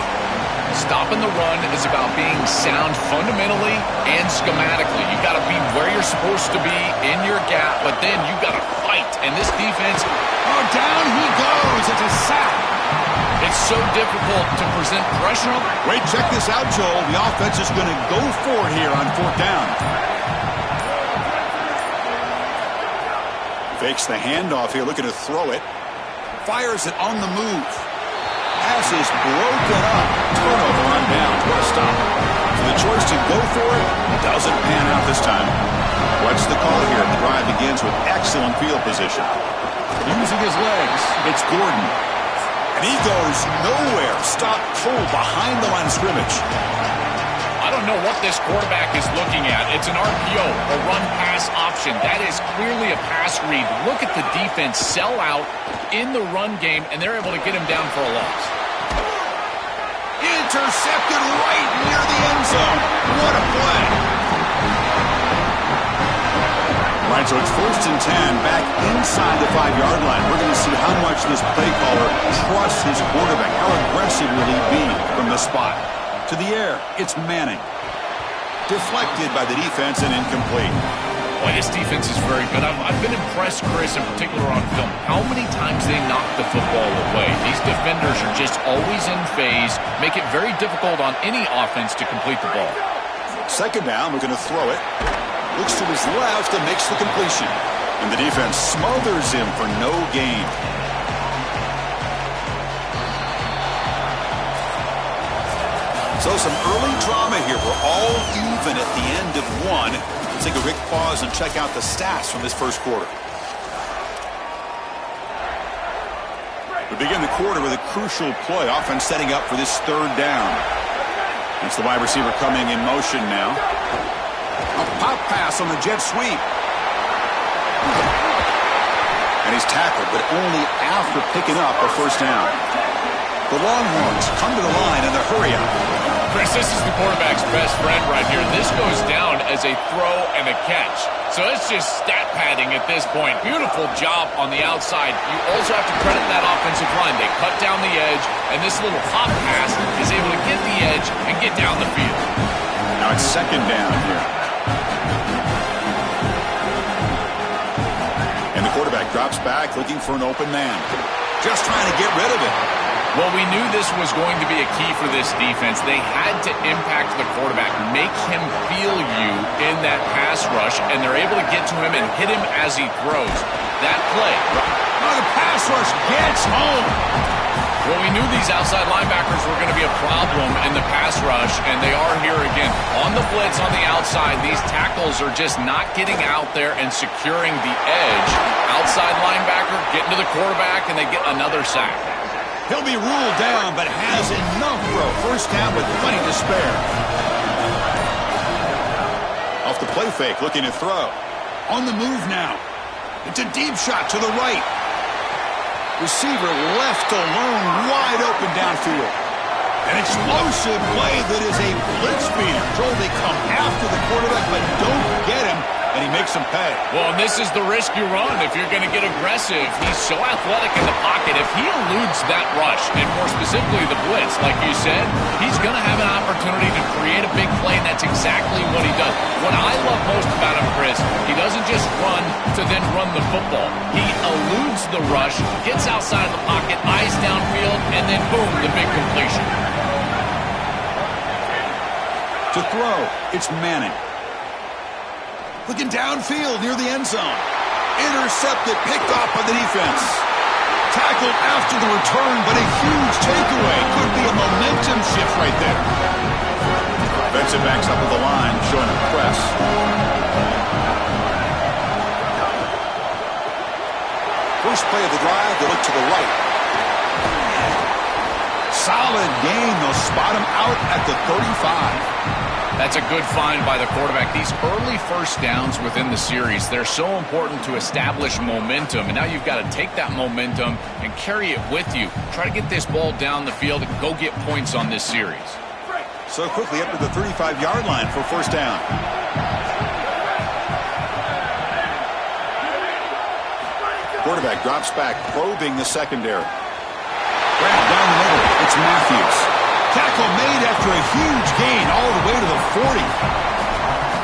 Stopping the run is about being sound fundamentally and schematically. You got to be where you're supposed to be in your gap, but then you got to fight. And this defense,
oh, down he goes. It's a sack.
it's so difficult to present pressure.
Wait, check this out, Joel. The offense is going to go for it here on 4th down. Fakes the handoff here, looking to throw it. Fires it on the move. Pass is broken up. Turnover on down. What a stop. So the choice to go for it doesn't pan out this time. What's the call here? The drive begins with excellent field position. Using his legs, it's Gordon. And he goes nowhere. Stop pull behind the line of scrimmage.
I don't know what this quarterback is looking at. It's an RPO, a run-pass option. That is clearly a pass read. Look at the defense sell out in the run game, and they're able to get him down for a loss.
Intercepted right near the end zone. What a play. Right, so it's 1st and 10, back inside the 5-yard line. We're going to see how much this play caller trusts his quarterback. How aggressive will he be from the spot? To the air, it's Manning. Deflected by the defense and incomplete.
Boy, this defense is very good. I've been impressed, Chris, in particular on film, how many times they knock the football away. These defenders are just always in phase, make it very difficult on any offense to complete the ball.
2nd down, we're going to throw it. Looks to his left and makes the completion. And the defense smothers him for no gain. So some early drama here. We're all even at the end of one. Let's take a quick pause and check out the stats from this first quarter. We begin the quarter with a crucial play. Offense setting up for this 3rd down. It's the wide receiver coming in motion now. A pop pass on the jet sweep. And he's tackled, but only after picking up a 1st down. The Longhorns come to the line in the hurry-up.
Chris, this is the quarterback's best friend right here. This goes down as a throw and a catch. So it's just stat padding at this point. Beautiful job on the outside. You also have to credit that offensive line. They cut down the edge, and this little hop pass is able to get the edge and get down the field.
Now it's 2nd down here. And the quarterback drops back looking for an open man. Just trying to get rid of it.
Well, we knew this was going to be a key for this defense. They had to impact the quarterback, make him feel you in that pass rush, and they're able to get to him and hit him as he throws. That play.
Oh, the pass rush gets home.
Well, we knew these outside linebackers were going to be a problem in the pass rush, and they are here again. On the blitz on the outside, these tackles are just not getting out there and securing the edge. Outside linebacker getting to the quarterback, and they get another sack.
He'll be ruled down, but has enough for a 1st down with plenty to spare. Off the play fake, looking to throw. On the move now. It's a deep shot to the right. Receiver left alone, wide open downfield. An explosive play that is a blitz beater. Joel, they come after the quarterback, but don't get him, and he makes them pay.
Well, and this is the risk you run if you're going to get aggressive. He's so athletic in the pocket. If he eludes that rush, and more specifically the blitz, like you said, he's going to have an opportunity to create a big play, and that's exactly what he does. What I love most about him, Chris, he doesn't just run to then run the football. He eludes the rush, gets outside of the pocket, eyes downfield, and then boom, the big completion.
To throw, it's Manning. Looking downfield near the end zone. Intercepted, picked off by the defense. Tackled after the return, but a huge takeaway. Could be a momentum shift right there. Defensive backs up at the line, showing a press. First play of the drive, they look to the right. Solid game. They'll spot him out at the 35.
That's a good find by the quarterback. These early 1st downs within the series, they're so important to establish momentum. And now you've got to take that momentum and carry it with you. Try to get this ball down the field and go get points on this series.
So quickly up to the 35-yard line for first down. Quarterback drops back, probing the secondary. Grab down the middle. It's Matthews. Tackle made after a huge gain all the way to the 40.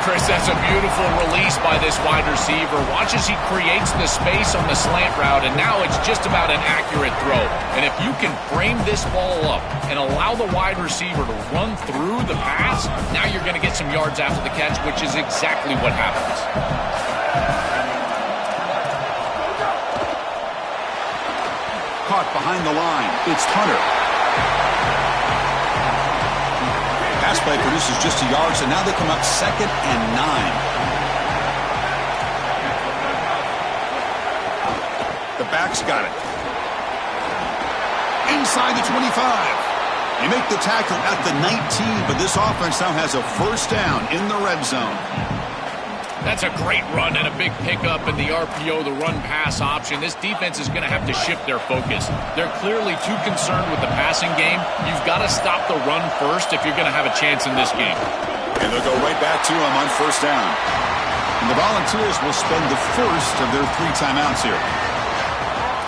Chris, that's a beautiful release by this wide receiver. Watch as he creates the space on the slant route, and now it's just about an accurate throw. And if you can frame this ball up and allow the wide receiver to run through the pass, now you're going to get some yards after the catch, which is exactly what happens.
Caught behind the line. It's Hunter. Pass play produces just a yard, so now they come up 2nd and 9. The back's got it. Inside the 25. They make the tackle at the 19, but this offense now has a first down in the red zone.
That's a great run and a big pickup in the RPO, the run-pass option. This defense is going to have to shift their focus. They're clearly too concerned with the passing game. You've got to stop the run first if you're going to have a chance in this game.
And they'll go right back to him on first down. And the Volunteers will spend the first of their 3 timeouts here.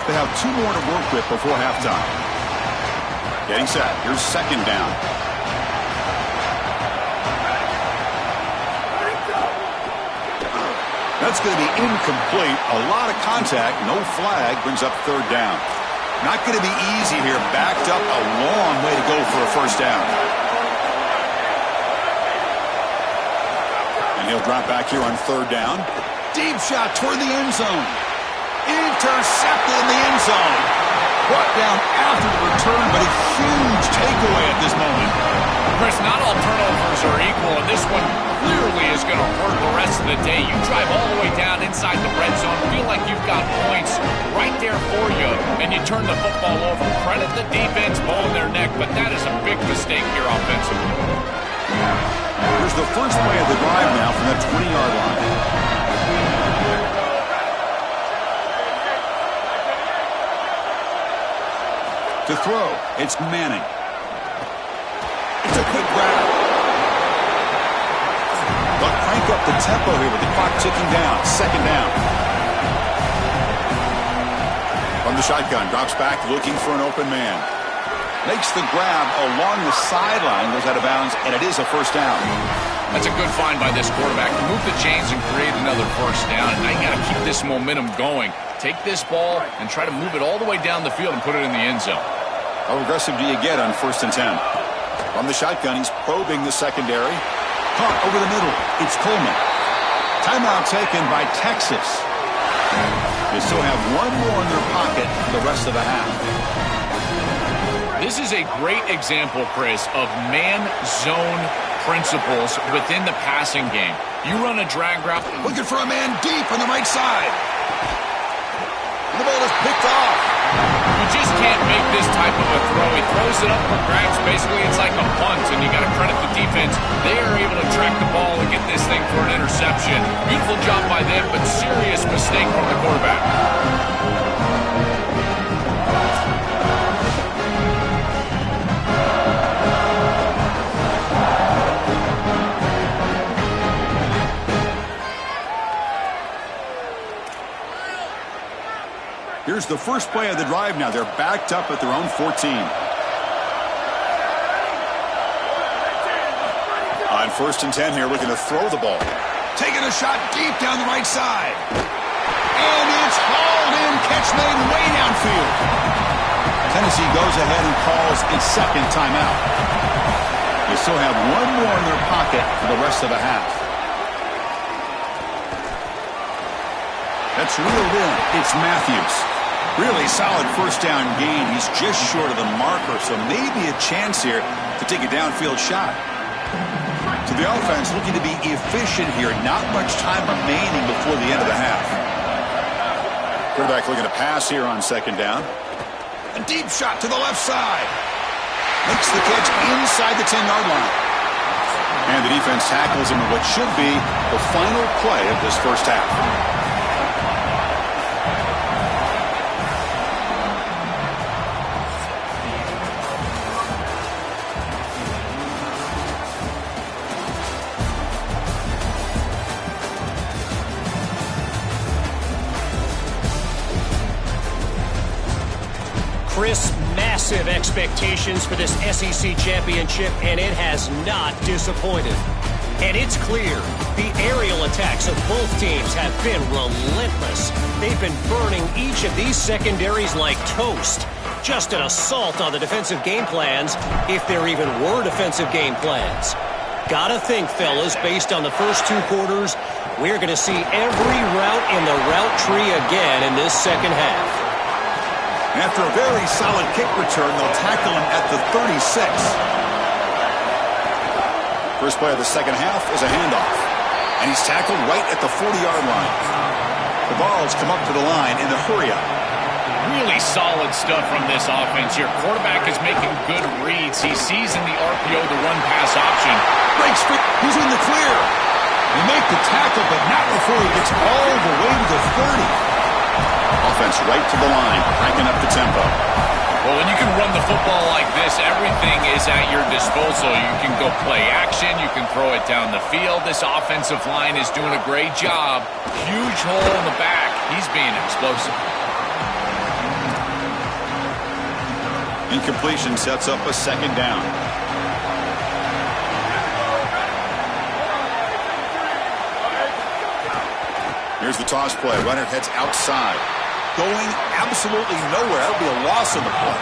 They have 2 more to work with before halftime. Getting set. Here's second down. That's going to be incomplete. A lot of contact. No flag. Brings up third down. Not going to be easy here. Backed up a long way to go for a first down. And he'll drop back here on third down. Deep shot toward the end zone. Intercepted in the end zone. Brought down after the return, but a huge takeaway at this moment.
Chris, not all turnovers are equal, and this one clearly is going to hurt the rest of the day. You drive all the way down inside the red zone, feel like you've got points right there for you, and you turn the football over. Credit the defense, bowling their neck, but that is a big mistake here offensively.
Here's the first play of the drive now from that 20-yard line. To throw, it's Manning. It's a quick grab. They'll crank up the tempo here with the clock ticking down. Second down. From the shotgun, drops back looking for an open man. Makes the grab along the sideline, goes out of bounds, and it is a first down.
That's a good find by this quarterback to move the chains and create another first down. And now you got to keep this momentum going. Take this ball and try to move it all the way down the field and put it in the end zone.
How aggressive do you get on 1st and 10? From the shotgun, he's probing the secondary. Caught over the middle. It's Coleman. Timeout taken by Texas. They still have 1 more in their pocket for the rest of the half.
This is a great example, Chris, of man-zone principles within the passing game. You run a drag route.
Looking for a man deep on the right side. And the ball is picked off.
You just can't make this type of a throw. He throws it up for grabs. Basically, it's like a punt, and you got to credit the defense. They are able to track the ball and get this thing for an interception. Beautiful job by them, but serious mistake from the quarterback.
Here's the first play of the drive now. They're backed up at their own 14. On 1st and 10 here, looking to throw the ball. Taking a shot deep down the right side. And it's hauled in. Catch made way downfield. Tennessee goes ahead and calls its second timeout. They still have 1 more in their pocket for the rest of the half. That's reeled in. It's Matthews. Really solid first down gain. He's just short of the marker, so maybe a chance here to take a downfield shot. So the offense looking to be efficient here. Not much time remaining before the end of the half. Quarterback looking to pass here on second down. A deep shot to the left side. Makes the catch inside the 10-yard line. And the defense tackles him in what should be the final play of this first half.
massive expectations for this SEC championship, and it has not disappointed. And it's clear the aerial attacks of both teams have been relentless. They've been burning each of these secondaries like toast. Just an assault on the defensive game plans, if there even were defensive game plans. Gotta think, fellas, based on the first two quarters, we're going to see every route in the route tree again in this second half.
After a very solid kick return, they'll tackle him at the 36. First play of the second half is a handoff. And he's tackled right at the 40-yard line. The ball's come up to the line in the hurry-up.
Really solid stuff from this offense. Your quarterback is making good reads. He sees in the RPO the run-pass option.
Breaks free. He's in the clear. They make the tackle, but not before he gets all the way to the 30. Offense right to the line, cranking up the tempo.
Well, when you can run the football like this, everything is at your disposal. You can go play action. You can throw it down the field. This offensive line is doing a great job. Huge hole in the back. He's being explosive.
Incompletion sets up a second down. Here's the toss play. Runner heads outside. Going absolutely nowhere. That'll be a loss on the play.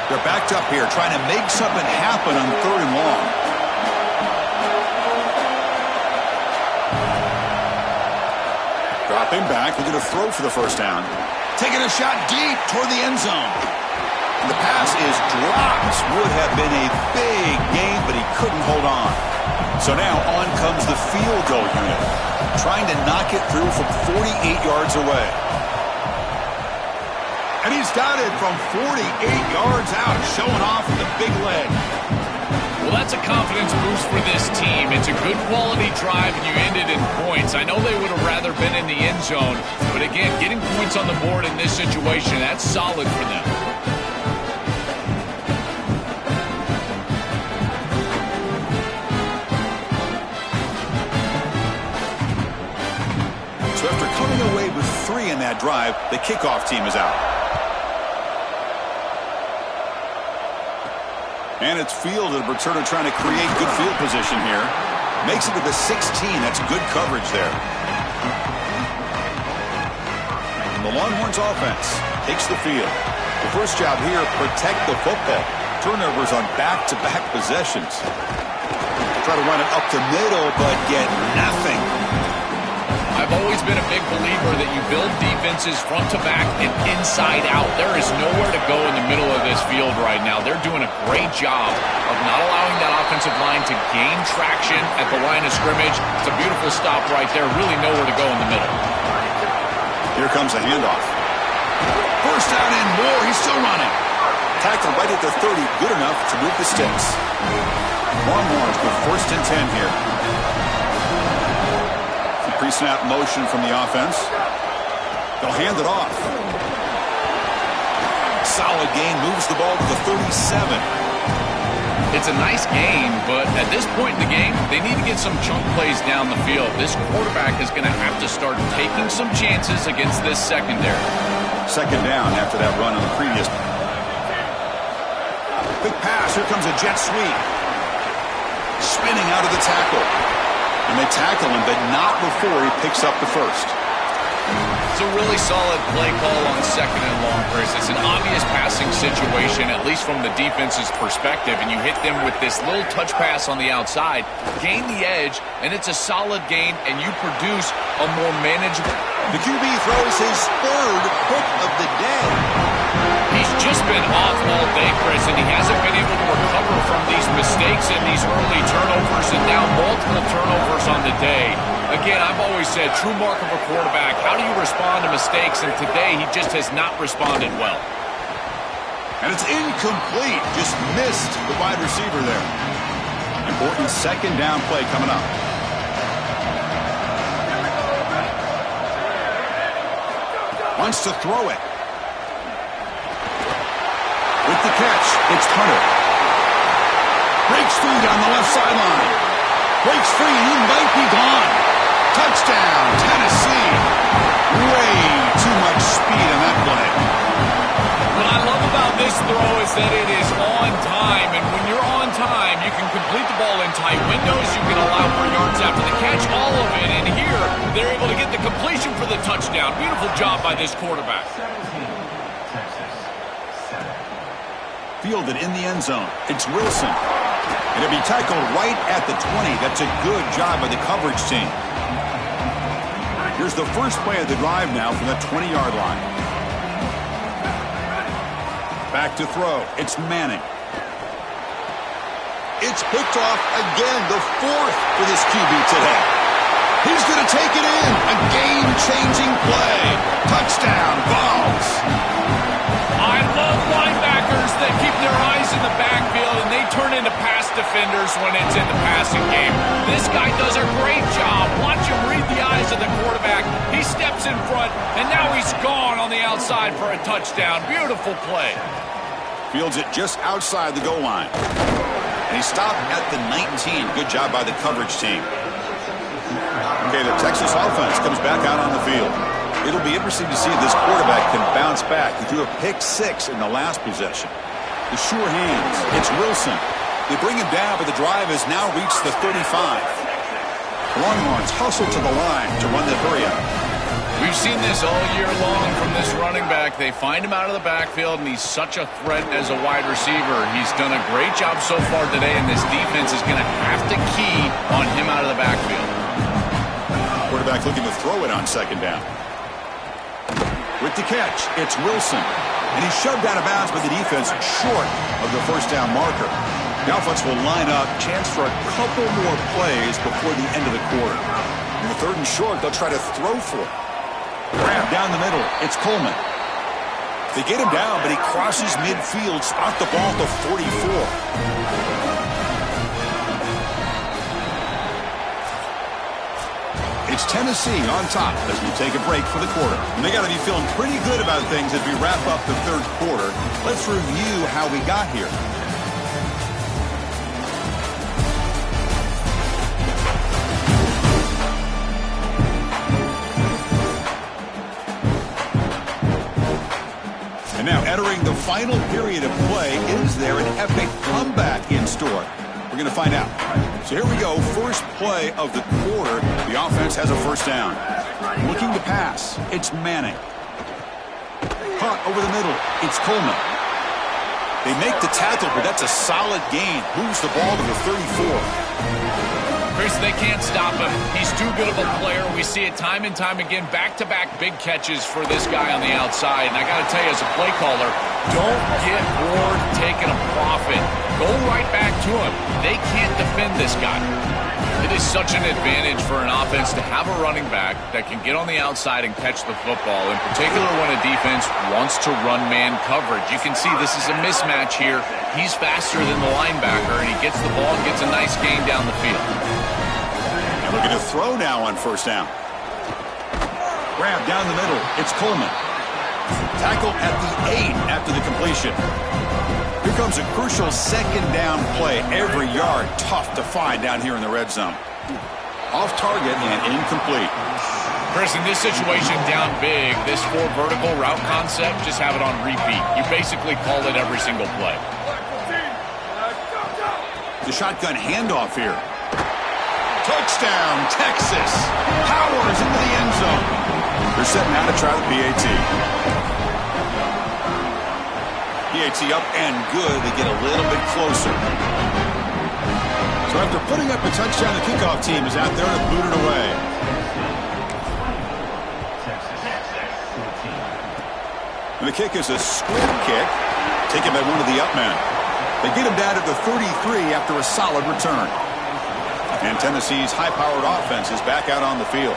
They're backed up here trying to make something happen on 3rd and long. Dropping back. We're going to throw for the first down. Taking a shot deep toward the end zone. And the pass is dropped. Would have been a big gain, but he couldn't hold on. So now on comes the field goal unit, trying to knock it through from 48 yards away. And he's got it from 48 yards out, showing off with a big leg.
Well, that's a confidence boost for this team. It's a good quality drive, and you ended in points. I know they would have rather been in the end zone, but again, getting points on the board in this situation, that's solid for them.
So after coming away with 3 in that drive, the kickoff team is out. And it's field and returner trying to create good field position here. Makes it to the 16. That's good coverage there. And the Longhorns offense takes the field. The first job here, protect the football. Turnovers on back-to-back possessions. Try to run it up the middle, but get nothing.
I've always been a big believer that you build defenses front to back and inside out. There is nowhere to go in the middle of this field right now. They're doing a great job of not allowing that offensive line to gain traction at the line of scrimmage. It's a beautiful stop right there. Really nowhere to go in the middle.
Here comes a handoff. First down and more. He's still running. Tackled right at the 30. Good enough to move the sticks. Longhorns with 1st and 10 here. Pre-snap motion from the offense. They'll hand it off. Solid gain, moves the ball to the 37.
It's a nice gain, but at this point in the game, they need to get some chunk plays down the field. This quarterback is going to have to start taking some chances against this secondary.
Second down after that run on the previous. Big pass, here comes a jet sweep. Spinning out of the tackle. And they tackle him, but not before he picks up the first.
It's a really solid play call on 2nd and long, Chris. It's an obvious passing situation, at least from the defense's perspective, and you hit them with this little touch pass on the outside, gain the edge, and it's a solid gain, and you produce a more manageable.
The QB throws his 3rd pick of the day.
He's just been off all day, Chris, and he hasn't been able to recover from these mistakes and these early turnovers, and now multiple turnovers on the day. Again, I've always said, true mark of a quarterback, how do you respond to mistakes? And today, he just has not responded well.
And it's incomplete. Just missed the wide receiver there. Important second down play coming up. Wants to throw it. With the catch, it's Hunter. Breaks free down the left sideline. Breaks free, he might be gone. Touchdown, Tennessee. Way too much speed on that play.
Well, I I love about this throw is that it is on time, and when you're on time, you can complete the ball in tight windows, you can allow for yards after the catch, all of it, and here, they're able to get the completion for the touchdown. Beautiful job by this quarterback.
Fielded in the end zone. It's Wilson. And it'll be tackled right at the 20. That's a good job by the coverage team. Here's the first play of the drive now from the 20-yard line. Back to throw. It's Manning. It's picked off again, the fourth for this QB today. He's going to take it in. A game-changing play. Touchdown, Vols.
I love linebackers that keep their eyes in the backfield and they turn into pass defenders when it's in the passing game. This guy does a great job. Watch him read the eyes of the quarterback. He steps in front, and now he's gone on the outside for a touchdown. Beautiful play.
Fields it just outside the goal line. And he stopped at the 19. Good job by the coverage team. Okay, the Texas offense comes back out on the field. It'll be interesting to see if this quarterback can bounce back. He threw a pick-6 in the last possession. The sure hands. It's Wilson. They bring him down, but the drive has now reached the 35. Longhorns hustle to the line to run the hurry-up.
We've seen this all year long from this running back. They find him out of the backfield, and he's such a threat as a wide receiver. He's done a great job so far today, and this defense is going to have to key on him out of the backfield.
Quarterback looking to throw it on second down. With the catch, it's Wilson. And he's shoved out of bounds by the defense short of the first down marker. The offense will line up, chance for a couple more plays before the end of the quarter. In the third and short, they'll try to throw for it. Grab down the middle, it's Coleman. They get him down, but he crosses midfield, spot the ball to 44. It's Tennessee on top as we take a break for the quarter. And they got to be feeling pretty good about things as we wrap up the third quarter. Let's review how we got here. And now entering the final period of play, is there an epic comeback in store? We're going to find out. So here we go. First play of the quarter. The offense has a first down. Looking to pass. It's Manning. Caught over the middle. It's Coleman. They make the tackle, but that's a solid gain. Moves the ball to the 34.
Chris, they can't stop him. He's too good of a player. We see it time and time again. Back-to-back big catches for this guy on the outside. And I got to tell you, as a play caller, don't get bored taking a profit. Go right back to him. They can't defend this guy. It is such an advantage for an offense to have a running back that can get on the outside and catch the football, in particular when a defense wants to run man coverage. You can see this is a mismatch here. He's faster than the linebacker, and he gets the ball and gets a nice gain down the field.
And looking to throw now on first down. Grab down the middle. It's Coleman. Tackle at the 8 after the completion. Here comes a crucial second down play. Every yard tough to find down here in the red zone. Off target and incomplete.
Chris, in this situation, down big, this 4 vertical route concept, just have it on repeat. You basically call it every single play.
The shotgun handoff here. Touchdown, Texas. Powers into the end zone. They're setting out to try the PAT. PAT up and good. They get a little bit closer. So after putting up a touchdown, the kickoff team is out there to boot it away. And the kick is a squib kick, taken by one of the up men. They get him down at the 33 after a solid return. And Tennessee's high-powered offense is back out on the field.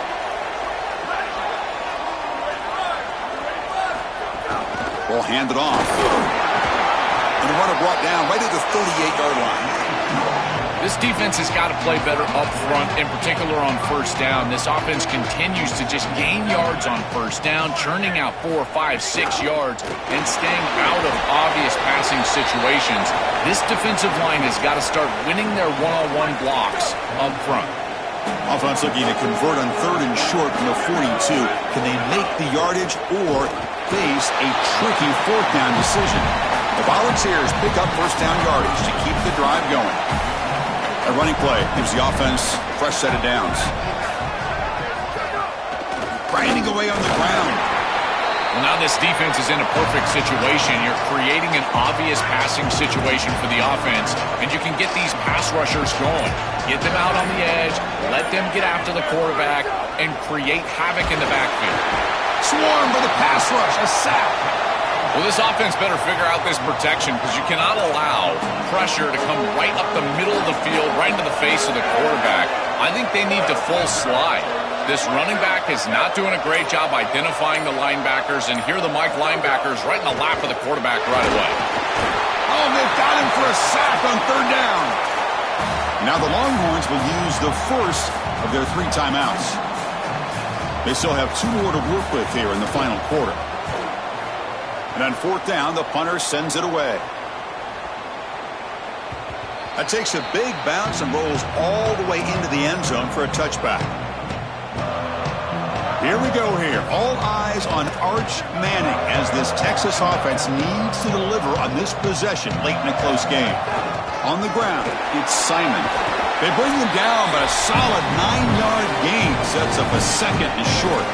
Ball handed off. And the runner brought down right at the 38-yard line.
This defense has got to play better up front, in particular on first down. This offense continues to just gain yards on first down, churning out 4, 5, 6 yards, and staying out of obvious passing situations. This defensive line has got to start winning their one-on-one blocks up front.
Offense looking to convert on third and short from the 42. Can they make the yardage, or face a tricky fourth down decision. The Volunteers pick up first down yardage to keep the drive going. A running play gives the offense a fresh set of downs. Grinding away on the ground.
Well, now this defense is in a perfect situation. You're creating an obvious passing situation for the offense, and you can get these pass rushers going. Get them out on the edge, let them get after the quarterback, and create havoc in the backfield.
Swarm for the pass rush, a sack.
Well, this offense better figure out this protection because you cannot allow pressure to come right up the middle of the field, right into the face of the quarterback. I think they need to full slide. This running back is not doing a great job identifying the linebackers, and here are the Mike linebackers right in the lap of the quarterback right away.
Oh, they've got him for a sack on third down. Now the Longhorns will use the first of their 3 timeouts. They still have 2 more to work with here in the final quarter. And on fourth down, the punter sends it away. That takes a big bounce and rolls all the way into the end zone for a touchback. Here we go here. All eyes on Arch Manning as this Texas offense needs to deliver on this possession late in a close game. On the ground, it's Simon. They bring him down, but a solid 9-yard gain sets up a second and short.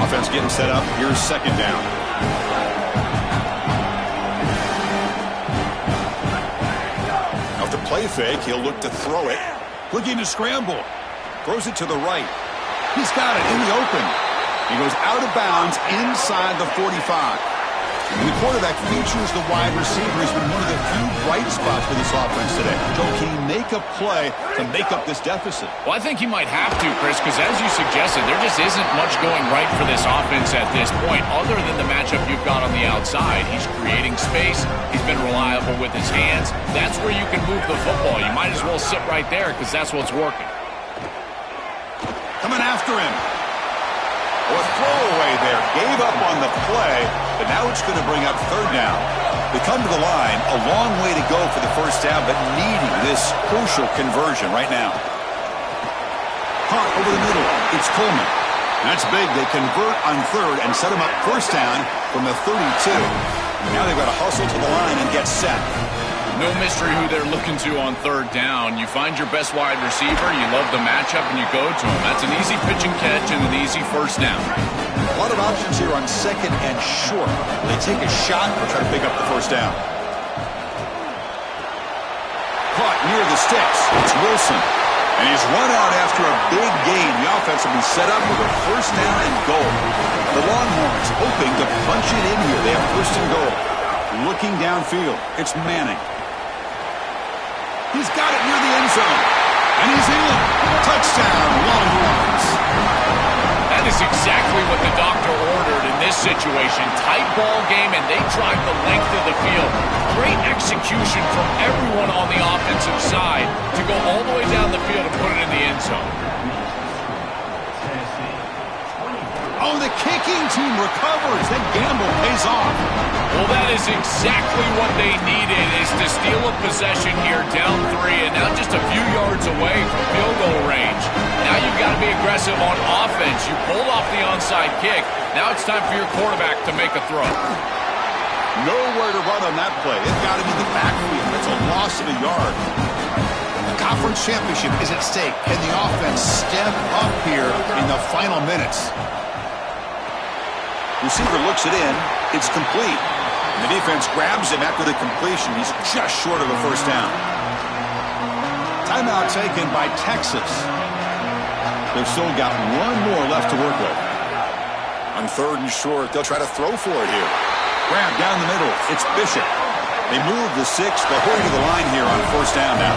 Offense getting set up. Here's second down. Off the play fake, he'll look to throw it. Looking to scramble. Throws it to the right. He's got it in the open. He goes out of bounds inside the 45. And the quarterback features the wide receiver. Has been one of the few bright spots for this offense today. Joe, can he make a play to make up this deficit?
Well, I think he might have to, Chris, because as you suggested, there just isn't much going right for this offense at this point, other than the matchup you've got on the outside. He's creating space. He's been reliable with his hands. That's where you can move the football. You might as well sit right there because that's what's working.
Coming after him. Oh, a throwaway there. Gave up on the play, but now it's going to bring up third down. They come to the line. A long way to go for the first down, but needing this crucial conversion right now. Caught over the middle. It's Coleman. That's big. They convert on third and set him up first down from the 32. Now they've got to hustle to the line and get set.
No mystery who they're looking to on third down. You find your best wide receiver, you love the matchup, and you go to him. That's an easy pitch and catch and an easy first down.
A lot of options here on second and short. They take a shot or try to pick up the first down. Caught near the sticks. It's Wilson. And he's run out after a big gain. The offense will be set up with a first down and goal. The Longhorns hoping to punch it in here. They have first and goal. Looking downfield. It's Manning. He's got it near the end zone. And he's in. Touchdown, Longhorns.
That is exactly what the doctor ordered in this situation. Tight ball game, and they drive the length of the field. Great execution from everyone on the offensive side to go all the way down the field and put it in the end zone.
Oh, the kicking team recovers. That gamble pays off.
Well, that is exactly what they needed, is to steal a possession here, down 3, and now just a few yards away from field goal range. Now you've got to be aggressive on offense. You pulled off the onside kick. Now it's time for your quarterback to make a throw.
Nowhere to run on that play. It got him in the backfield. It's a loss of a yard. The conference championship is at stake. Can the offense step up here in the final minutes? Receiver looks it in. It's complete. And the defense grabs him after the completion. He's just short of a first down. Timeout taken by Texas. They've still got one more left to work with. On third and short, they'll try to throw for it here. Grab down the middle. It's Bishop. They move the 6. They'll hold to the line here on first down now.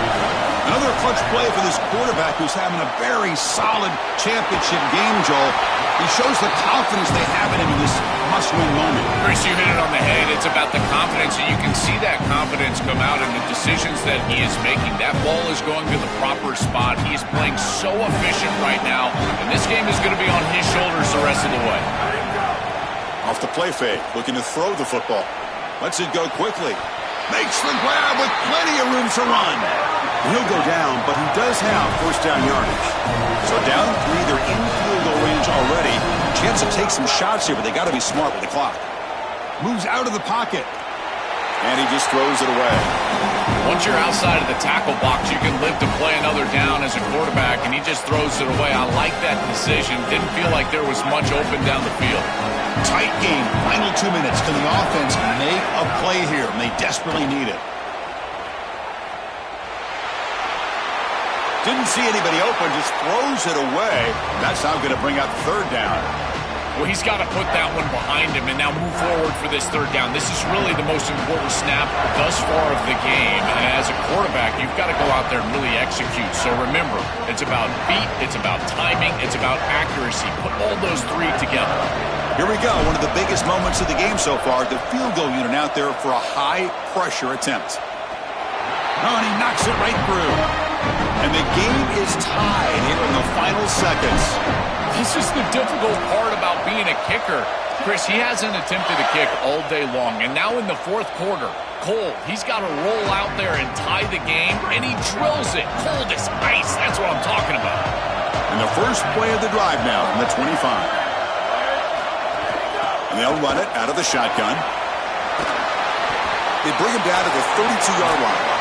Another clutch play for this quarterback who's having a very solid championship game, Joel. He shows the confidence they have in him in this must-win moment.
Chris, you hit it on the head. It's about the confidence, and you can see that confidence come out in the decisions that he is making. That ball is going to the proper spot. He is playing so efficient right now, and this game is going to be on his shoulders the rest of the way.
Off the play fake, looking to throw the football. Lets it go quickly. Makes the grab with plenty of room to run. He'll go down, but he does have first down yardage. So down 3, they're in field goal range advantage already. Chance to take some shots here, but they got to be smart with the clock. Moves out of the pocket. And he just throws it away.
Once you're outside of the tackle box, you can live to play another down as a quarterback, and he just throws it away. I like that decision. Didn't feel like there was much open down the field.
Tight game. Final 2 minutes. Can the offense make a play here? And they desperately need it. Didn't see anybody open, just throws it away. That's now going to bring up third down.
Well, he's got to put that one behind him and now move forward for this third down. This is really the most important snap thus far of the game. And as a quarterback, you've got to go out there and really execute. So remember, it's about beat, it's about timing, it's about accuracy. Put all those three together.
Here we go, one of the biggest moments of the game so far. The field goal unit out there for a high-pressure attempt. Oh, and he knocks it right through. And the game is tied here in the final seconds.
This is the difficult part about being a kicker. Chris, he hasn't attempted a kick all day long. And now in the fourth quarter, Cole, he's got to roll out there and tie the game, and he drills it. Cold as ice. That's what I'm talking about.
And the first play of the drive now from the 25. And they'll run it out of the shotgun. They bring him down to the 32-yard line.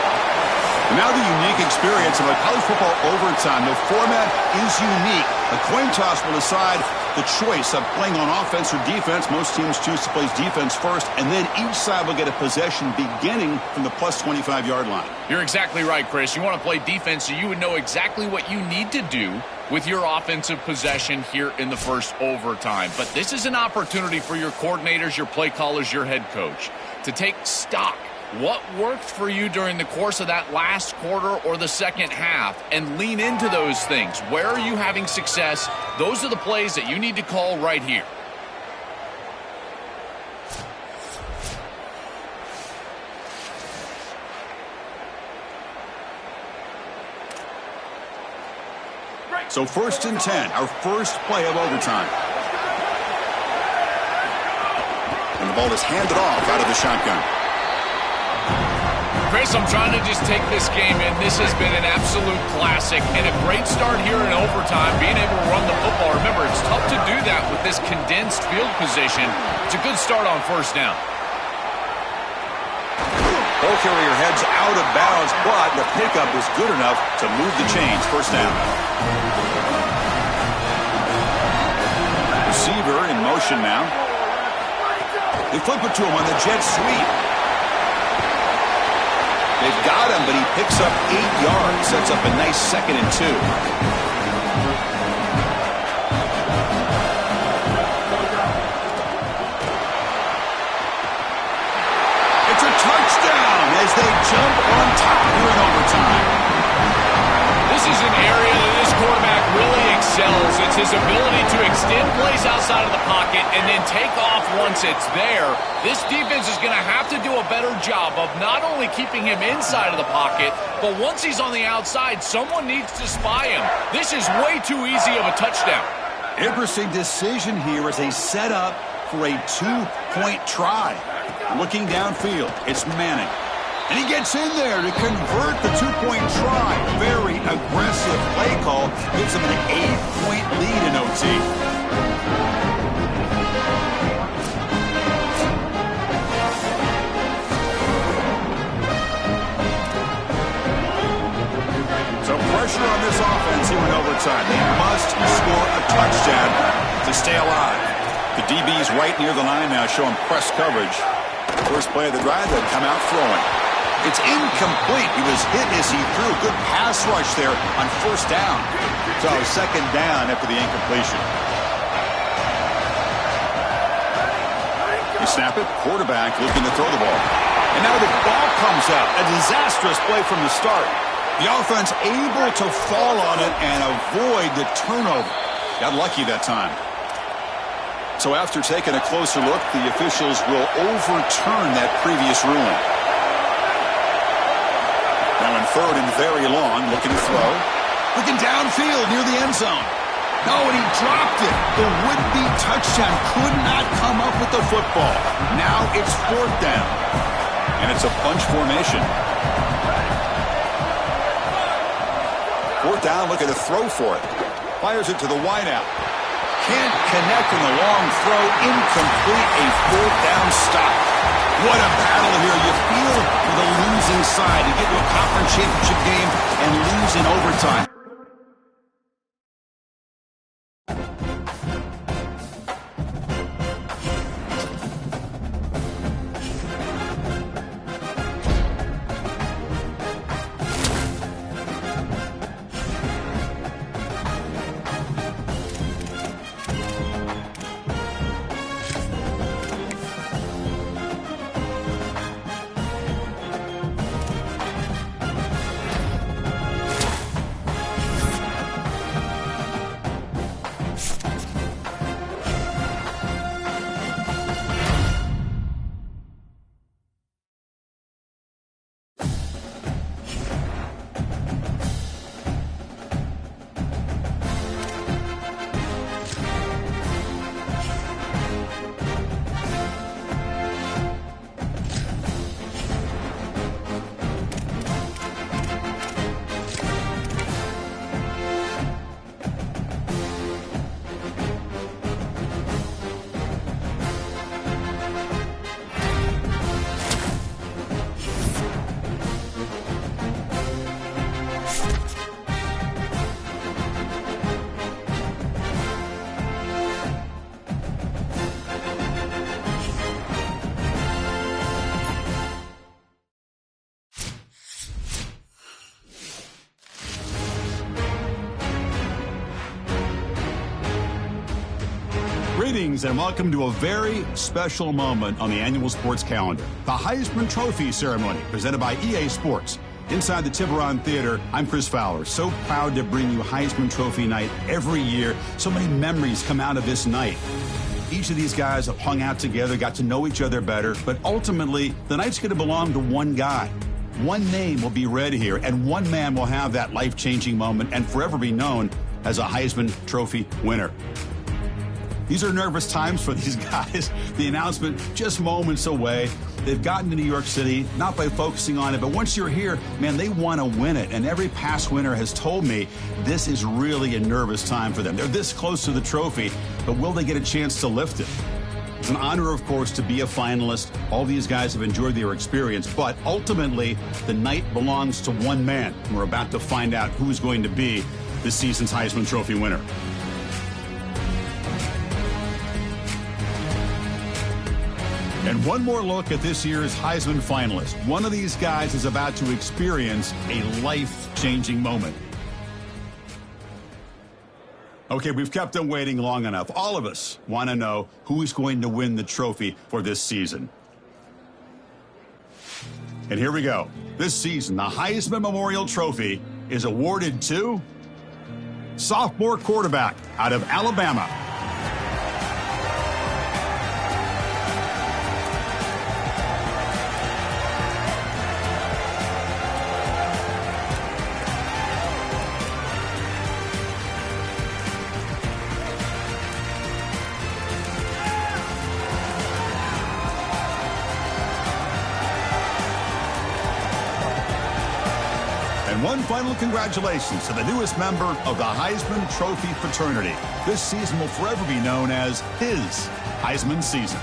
And now the unique experience of a college football overtime. The format is unique. A coin toss will decide the choice of playing on offense or defense. Most teams choose to play defense first, and then each side will get a possession beginning from the plus 25-yard line.
You're exactly right, Chris. You want to play defense so you would know exactly what you need to do with your offensive possession here in the first overtime. But this is an opportunity for your coordinators, your play callers, your head coach to take stock. What worked for you during the course of that last quarter or the second half, and lean into those things. Where are you having success? Those are the plays that you need to call right here.
So 1st and 10, our first play of overtime. And the ball is handed off out of the shotgun.
Chris, I'm trying to just take this game in. This has been an absolute classic and a great start here in overtime, being able to run the football. Remember, it's tough to do that with this condensed field position. It's a good start on first down.
Ball carrier heads out of bounds, but the pickup was good enough to move the chains. First down. Receiver in motion now. They flip it to him on the jet sweep. They've got him, but he picks up 8 yards. Sets up a nice 2nd and 2. It's a touchdown as they jump on top here in overtime.
This is an area that this quarterback really excels. It's his ability to extend plays outside of the pocket and then take off once it's there. This defense is going to have to do a better job of not only keeping him inside of the pocket, but once he's on the outside, someone needs to spy him. This is way too easy of a touchdown.
Interesting decision here as they set up for a 2-point try. Looking downfield, it's Manning. And he gets in there to convert the 2-point try. Very aggressive play call. Gives him an 8-point lead in OT. So pressure on this offense here in overtime. They must score a touchdown to stay alive. The DB's right near the line now, showing press coverage. First play of the drive, they'll come out throwing. It's incomplete. He was hit as he threw. Good pass rush there on first down. So 2nd down after the incompletion. You snap it, quarterback looking to throw the ball. And now the ball comes out. A disastrous play from the start. The offense able to fall on it and avoid the turnover. Got lucky that time. So after taking a closer look, the officials will overturn that previous ruling. Now in 3rd and very long, looking to throw. Looking downfield near the end zone. No, and he dropped it. The would-be touchdown could not come up with the football. Now it's 4th down. And it's a bunch formation. 4th down, looking to throw for it. Fires it to the wideout. Can't connect in the long throw. Incomplete, a fourth down stop. What a battle here. You feel for the losing side to get to a conference championship game and lose in overtime. Greetings and welcome to a very special moment on the annual sports calendar. The Heisman Trophy ceremony presented by EA Sports. Inside the Tiburon Theater, I'm Chris Fowler. So proud to bring you Heisman Trophy night every year. So many memories come out of this night. Each of these guys have hung out together, got to know each other better, but ultimately, the night's going to belong to one guy. One name will be read here, and one man will have that life-changing moment and forever be known as a Heisman Trophy winner. These are nervous times for these guys. The announcement just moments away. They've gotten to New York City, not by focusing on it, but once you're here, man, they want to win it. And every past winner has told me this is really a nervous time for them. They're this close to the trophy, but will they get a chance to lift it? It's an honor, of course, to be a finalist. All these guys have enjoyed their experience, but ultimately, the night belongs to one man. We're about to find out who's going to be this season's Heisman Trophy winner. And one more look at this year's Heisman finalist. One of these guys is about to experience a life-changing moment. Okay, we've kept them waiting long enough. All of us want to know who is going to win the trophy for this season. And here we go. This season, the Heisman Memorial Trophy is awarded to sophomore quarterback out of Alabama. And one final congratulations to the newest member of the Heisman Trophy fraternity. This season will forever be known as his Heisman season.